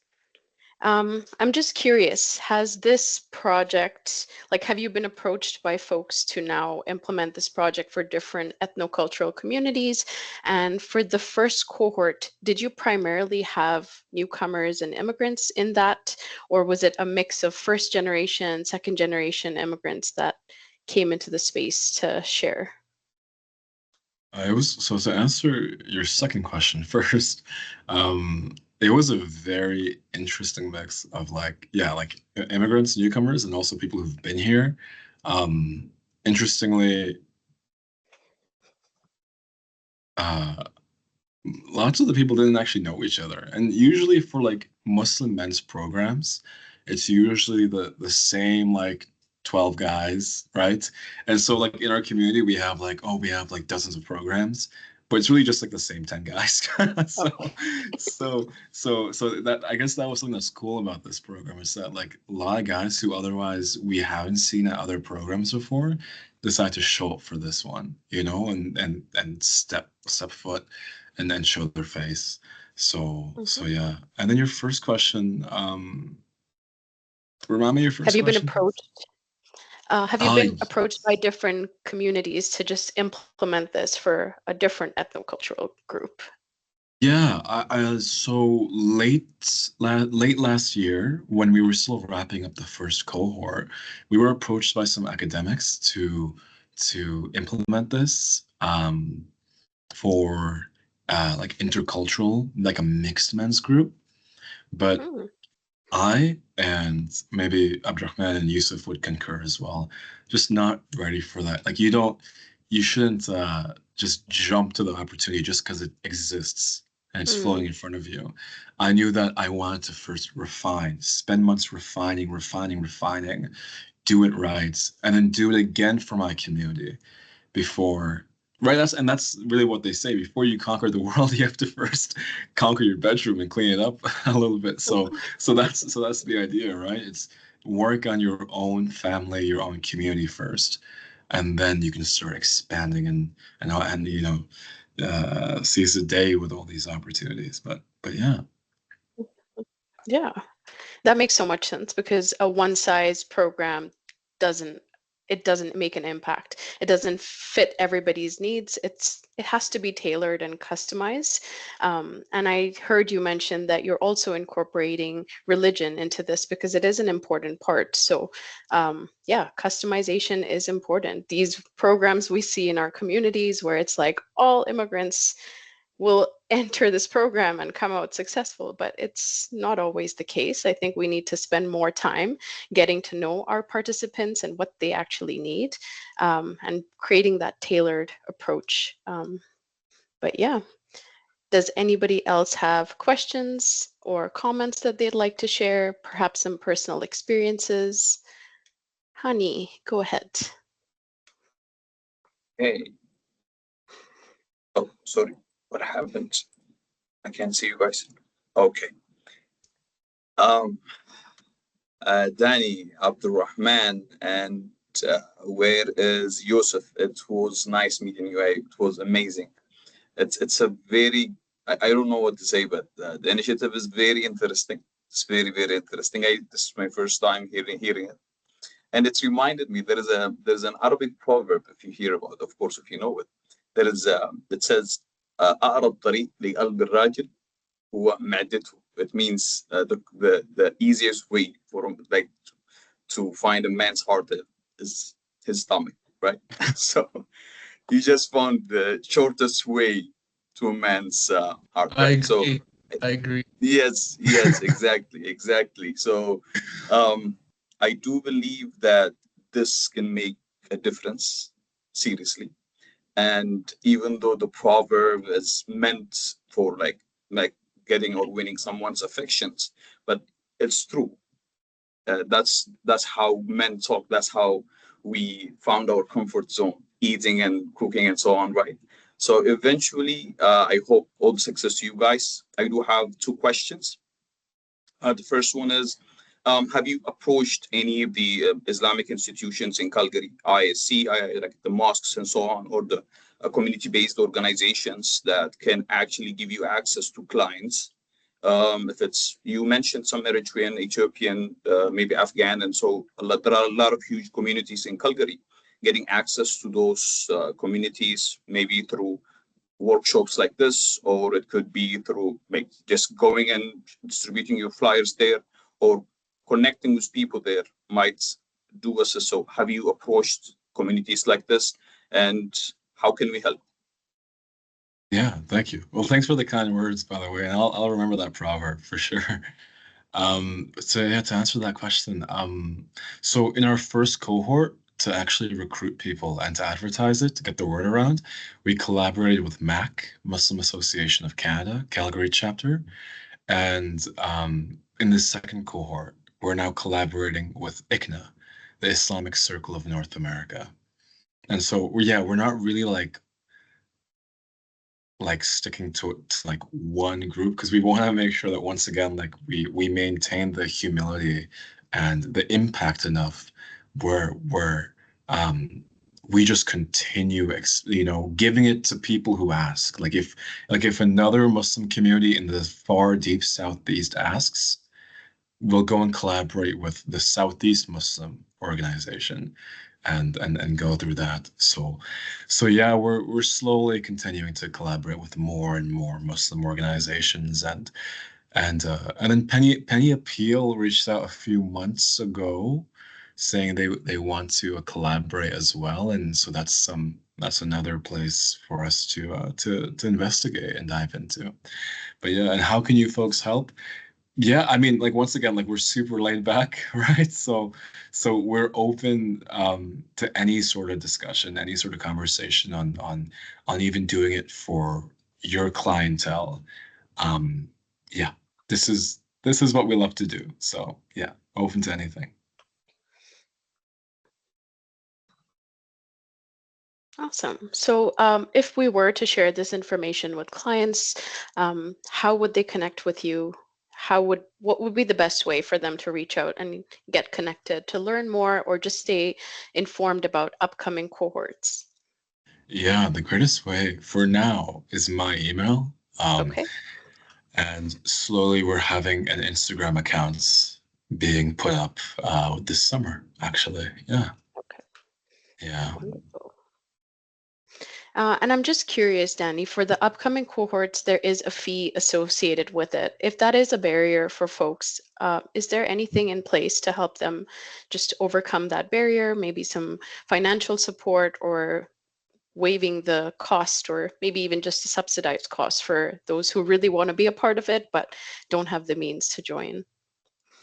I'm just curious, has this project, like, have you been approached by folks to now implement this project for different ethnocultural communities? And for the first cohort, did you primarily have newcomers and immigrants in that, or was it a mix of first generation, second generation immigrants that came into the space to share? So to answer your second question first, it was a very interesting mix of like immigrants, newcomers, and also people who've been here. Interestingly, lots of the people didn't actually know each other, and usually for like Muslim men's programs, it's usually the same like 12 guys, right? And so like in our community we have like dozens of programs, but it's really just like the same 10 guys. So that, I guess that was something that's cool about this program, is that like a lot of guys who otherwise we haven't seen at other programs before decide to show up for this one, you know, and step foot and then show their face. So yeah. And then your first question, remind me your first Have you been question. approached? Have you been approached by different communities to just implement this for a different ethnocultural group? Yeah, so late last year, when we were still wrapping up the first cohort, we were approached by some academics to implement this for like intercultural, like a mixed men's group. But I, and maybe Abdurrahman and Yusuf would concur as well, just not ready for that. Like you shouldn't just jump to the opportunity just because it exists and it's flowing in front of you. I knew that I wanted to first refine, spend months refining, do it right, and then do it again for my community before. Right, that's really what they say. Before you conquer the world, you have to first conquer your bedroom and clean it up a little bit. So that's the idea, right? It's work on your own family, your own community first, and then you can start expanding and you know, seize the day with all these opportunities. But yeah. Yeah, that makes so much sense, because a one size program doesn't make an impact. It doesn't fit everybody's needs. It has to be tailored and customized. And I heard you mention that you're also incorporating religion into this because it is an important part. So yeah, customization is important. These programs we see in our communities where it's like all immigrants will enter this program and come out successful, but it's not always the case. I think we need to spend more time getting to know our participants and what they actually need, and creating that tailored approach. But yeah, does anybody else have questions or comments that they'd like to share? Perhaps some personal experiences? Honey, go ahead. Hey. Oh, sorry. What happened? I can't see you guys. Okay. Danny, Abdurrahman, and where is Yusuf? It was nice meeting you. It was amazing. It's a very, I don't know what to say, but the initiative is very interesting. It's very, very interesting. This is my first time hearing it. And it's reminded me there's an Arabic proverb, if you hear about it, of course, if you know it. It says أقرب طريق لقلب الراجل هو معدته. It means the easiest way for like to find a man's heart is his stomach, right? So you just found the shortest way to a man's heart, right? I agree. Yes, exactly. So I do believe that this can make a difference, seriously. And even though the proverb is meant for like getting or winning someone's affections, but it's true. That's how men talk. That's how we found our comfort zone, eating and cooking and so on, right? So eventually, I hope all the success to you guys. I do have two questions. The first one is, have you approached any of the Islamic institutions in Calgary, ISC, like the mosques and so on, or the community-based organizations that can actually give you access to clients? If it's, you mentioned some Eritrean, Ethiopian, maybe Afghan, and so there are a lot of huge communities in Calgary. Getting access to those communities, maybe through workshops like this, or it could be through like just going and distributing your flyers there, or connecting with people there might do us. So have you approached communities like this, and how can we help? Yeah, thank you. Well, thanks for the kind words, by the way, and I'll remember that proverb for sure. So yeah, to answer that question, so in our first cohort, to actually recruit people and to advertise it, to get the word around, we collaborated with MAC, Muslim Association of Canada, Calgary chapter, and in the second cohort, we're now collaborating with ICNA, the Islamic Circle of North America. And so, yeah, we're not really like sticking to like one group because we want to make sure that once again like we maintain the humility and the impact enough where we just continue giving it to people who ask. Like if another Muslim community in the far deep southeast asks, we'll go and collaborate with the Southeast Muslim organization and go through that. So yeah, we're slowly continuing to collaborate with more and more Muslim organizations and then Penny Appeal reached out a few months ago saying they want to collaborate as well, and so that's another place for us to investigate and dive into. But yeah, and how can you folks help? Yeah, I mean, like once again, like we're super laid back, right? So we're open to any sort of discussion, any sort of conversation on even doing it for your clientele. Um, yeah, this is what we love to do. So yeah, open to anything. Awesome. So if we were to share this information with clients, how would they connect with you? What would be the best way for them to reach out and get connected to learn more or just stay informed about upcoming cohorts? Yeah, the greatest way for now is my email. Okay. And slowly we're having an Instagram account being put up this summer, actually. Yeah. Okay. Yeah. Wonderful. And I'm just curious, Danny, for the upcoming cohorts, there is a fee associated with it. If that is a barrier for folks, is there anything in place to help them just overcome that barrier? Maybe some financial support or waiving the cost, or maybe even just a subsidized cost for those who really want to be a part of it but don't have the means to join?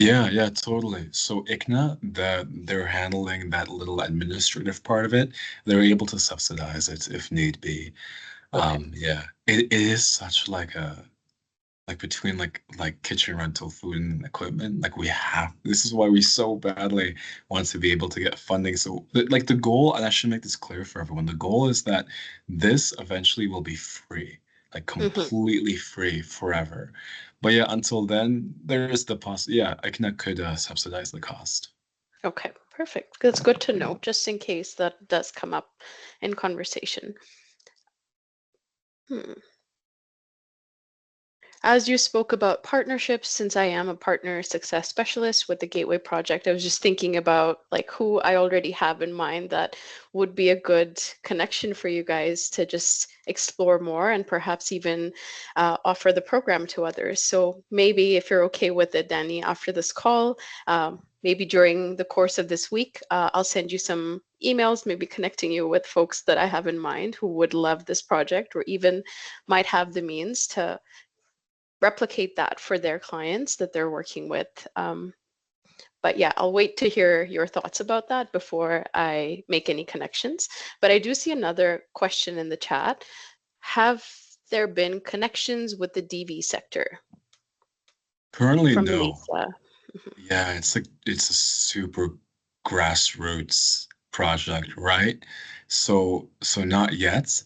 Yeah, totally. So ICNA, that they're handling that little administrative part of it, they're able to subsidize it if need be. Okay. Yeah, it is such like between like kitchen rental, food and equipment, like we have this is why we so badly want to be able to get funding. So like the goal, and I should make this clear for everyone, the goal is that this eventually will be free, like Hmm. completely free forever. But yeah, until then there is the yeah, I could subsidize the cost. Okay, perfect. That's good to know, just in case that does come up in conversation. Hmm. As you spoke about partnerships, since I am a partner success specialist with the Gateway Project, I was just thinking about like who I already have in mind that would be a good connection for you guys to just explore more and perhaps even offer the program to others. So maybe if you're okay with it, Danny, after this call, maybe during the course of this week, I'll send you some emails, maybe connecting you with folks that I have in mind who would love this project or even might have the means to replicate that for their clients that they're working with. But yeah, I'll wait to hear your thoughts about that before I make any connections. But I do see another question in the chat. Have there been connections with the DV sector? Currently, From no. Lisa. Yeah, it's a super grassroots project, right? So not yet.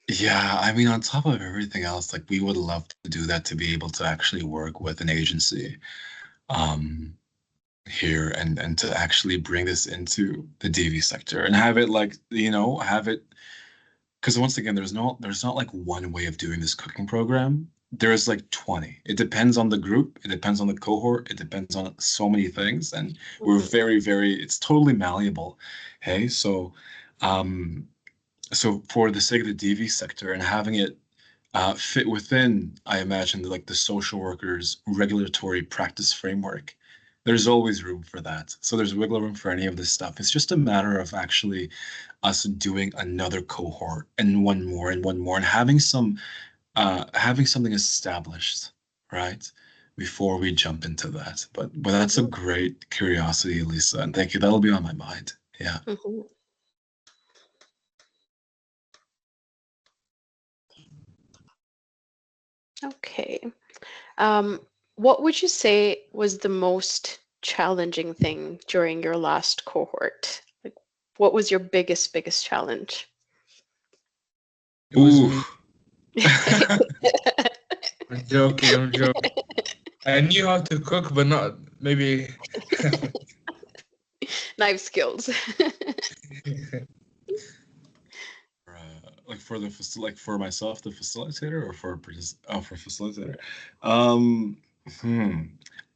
Yeah, I mean, on top of everything else, like we would love to do that to be able to actually work with an agency here and to actually bring this into the DV sector and have it like, have it because once again, there's not like one way of doing this cooking program. There's like 20. It depends on the group, it depends on the cohort, it depends on so many things. And we're very, very, it's totally malleable. Hey, so for the sake of the DV sector and having it fit within, I imagine, like the social workers regulatory practice framework, there's always room for that. So there's wiggle room for any of this stuff. It's just a matter of actually us doing another cohort and one more and one more and having something established, right? Before we jump into that. But that's a great curiosity, Lisa, and thank you. That'll be on my mind. Yeah. Okay. What would you say was the most challenging thing during your last cohort? Like, what was your biggest challenge? It was Ooh. me. I'm joking. I knew how to cook, but not maybe. Knife skills. Like for like for myself, the facilitator, or for facilitator.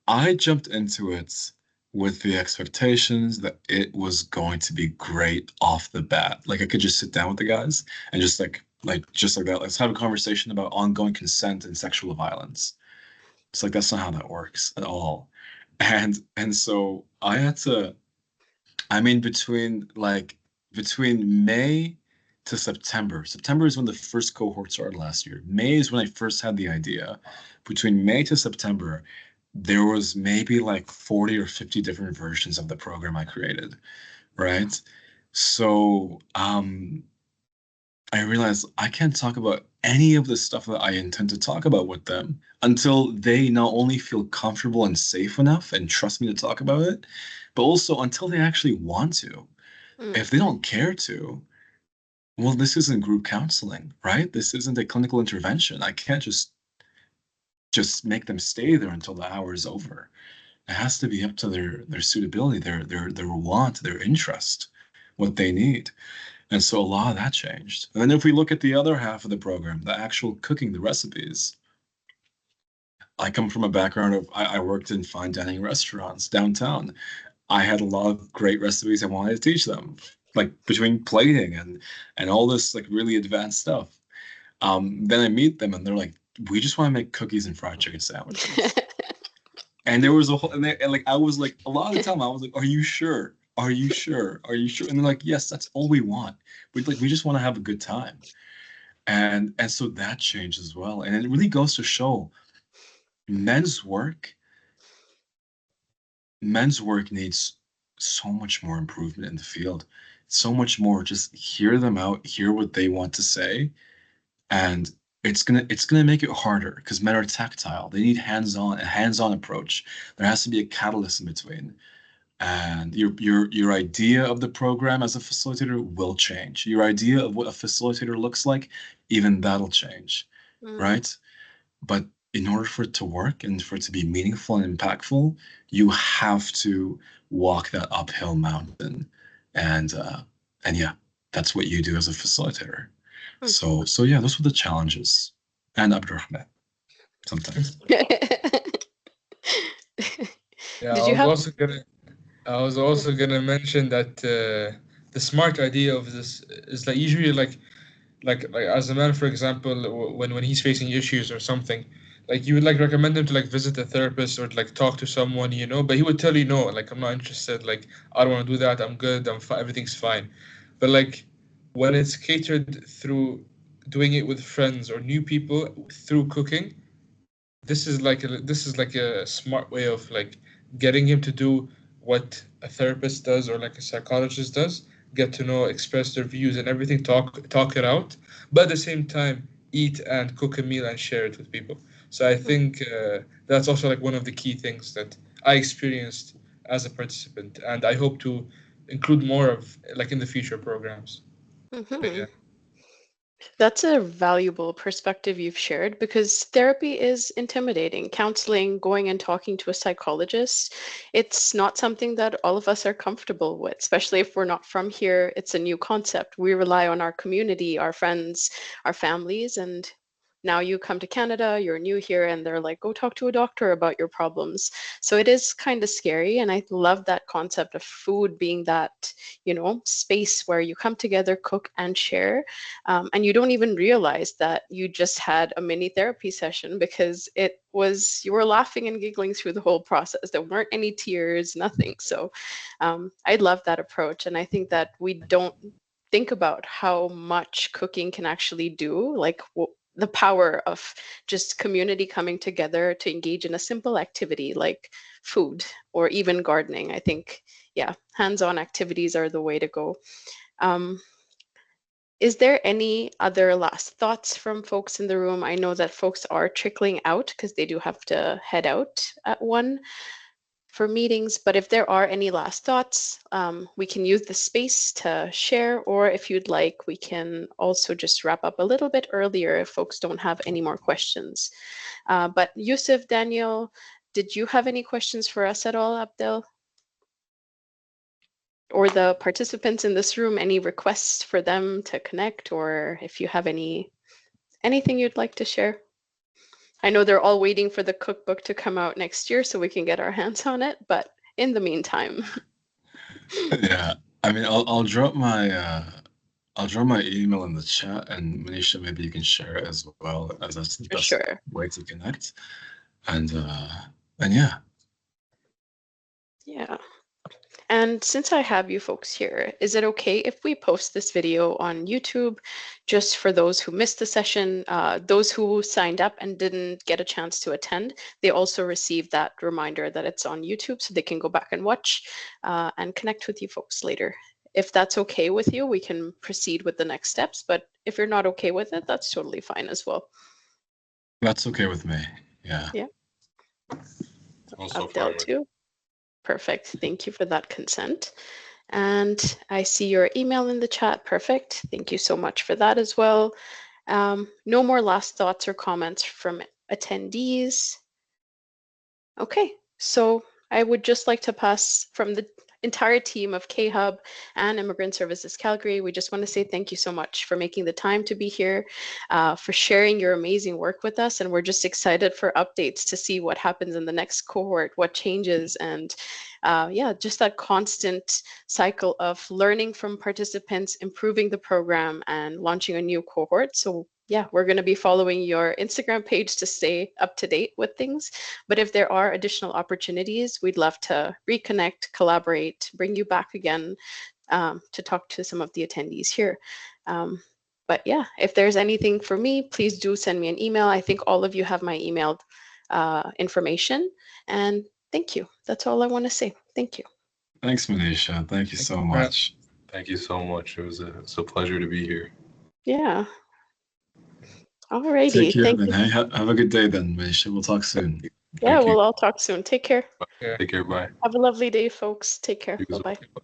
I jumped into it with the expectations that it was going to be great off the bat. Like I could just sit down with the guys and just like that. Let's have a conversation about ongoing consent and sexual violence. It's like that's not how that works at all. And so I had to. I mean, between May to September. September is when the first cohort started last year. May is when I first had the idea. Between May to September, there was maybe like 40 or 50 different versions of the program I created, right? So I realized I can't talk about any of the stuff that I intend to talk about with them until they not only feel comfortable and safe enough and trust me to talk about it, but also until they actually want to. If they don't care to, well, this isn't group counseling, right? This isn't a clinical intervention. I can't just make them stay there until the hour is over. It has to be up to their suitability, their want, their interest, what they need. And so a lot of that changed. And then if we look at the other half of the program, the actual cooking, the recipes, I come from a background of I worked in fine dining restaurants downtown. I had a lot of great recipes I wanted to teach them, like between plating and all this like really advanced stuff. Then I meet them and they're like, we just want to make cookies and fried chicken sandwiches. And there was a whole, and like I was like, a lot of the time I was like, are you sure? Are you sure? Are you sure? And they're like, yes, that's all we want. We just want to have a good time. And so that changed as well. And it really goes to show men's work needs so much more improvement in the field. So much more. Just hear them out, hear what they want to say, and it's gonna make it harder because men are tactile. They need a hands-on approach. There has to be a catalyst in between. And your idea of the program as a facilitator will change. Your idea of what a facilitator looks like, even that'll change, right? But in order for it to work and for it to be meaningful and impactful, you have to walk that uphill mountain. And yeah, that's what you do as a facilitator. So yeah, those were the challenges. And Abdurrahman, sometimes. Yeah, Did you have? I was also gonna mention that the smart idea of this is that usually like as a man, for example, when he's facing issues or something, like you would like recommend him to like visit a therapist or like talk to someone, but he would tell you no, like I'm not interested, like I don't want to do that, I'm good, everything's fine. But like when it's catered through doing it with friends or new people through cooking, this is like a smart way of like getting him to do what a therapist does or like a psychologist does, get to know, express their views and everything, talk it out, but at the same time eat and cook a meal and share it with people. So I think that's also like one of the key things that I experienced as a participant, and I hope to include more of like in the future programs. Mhm. Yeah. That's a valuable perspective you've shared because therapy is intimidating. Counseling, going and talking to a psychologist, it's not something that all of us are comfortable with, especially if we're not from here. It's a new concept. We rely on our community, our friends, our families, and now you come to Canada, you're new here, and they're like, go talk to a doctor about your problems. So it is kind of scary. And I love that concept of food being that, space where you come together, cook, and share, and you don't even realize that you just had a mini therapy session because you were laughing and giggling through the whole process. There weren't any tears, nothing. So I love that approach. And I think that we don't think about how much cooking can actually do, like the power of just community coming together to engage in a simple activity like food or even gardening. I think, yeah, hands-on activities are the way to go. Um, is there any other last thoughts from folks in the room? I know that folks are trickling out because they do have to head out at 1 for meetings, but if there are any last thoughts, we can use the space to share, or if you'd like, we can also just wrap up a little bit earlier if folks don't have any more questions. But Yusuf, Daniel, did you have any questions for us at all, Abdel? Or the participants in this room, any requests for them to connect, or if you have anything you'd like to share? I know they're all waiting for the cookbook to come out next year so we can get our hands on it, but in the meantime. Yeah, I mean, I'll drop my email in the chat, and Manisha, maybe you can share it as well, as that's the For best sure. way to connect. And yeah. Yeah. And since I have you folks here, is it okay if we post this video on YouTube just for those who missed the session? Those who signed up and didn't get a chance to attend, they also received that reminder that it's on YouTube so they can go back and watch and connect with you folks later. If that's okay with you, we can proceed with the next steps. But if you're not okay with it, that's totally fine as well. That's okay with me. Yeah. Yeah. Also Abdel fine with too. Perfect. Thank you for that consent. And I see your email in the chat. Perfect. Thank you so much for that as well. No more last thoughts or comments from attendees. Okay, so I would just like to pass from the entire team of K-Hub and Immigrant Services Calgary. We just want to say thank you so much for making the time to be here, for sharing your amazing work with us. And we're just excited for updates to see what happens in the next cohort, what changes, and yeah, just that constant cycle of learning from participants, improving the program, and launching a new cohort. So yeah, we're going to be following your Instagram page to stay up to date with things. But if there are additional opportunities, we'd love to reconnect, collaborate, bring you back again to talk to some of the attendees here. But yeah, if there's anything for me, please do send me an email. I think all of you have my email information. And thank you. That's all I want to say. Thank you. Thanks, Manisha. Thank you so you. much. Thank you so much. It's a pleasure to be here. Yeah. Take Alrighty. care Thank then. you. Hey, have a good day then, Manisha. We'll talk soon. Yeah, Thank you. we'll all talk soon. Take care. Yeah. Take care. Bye. Have a lovely day, folks. Take care. You as well. Bye-bye.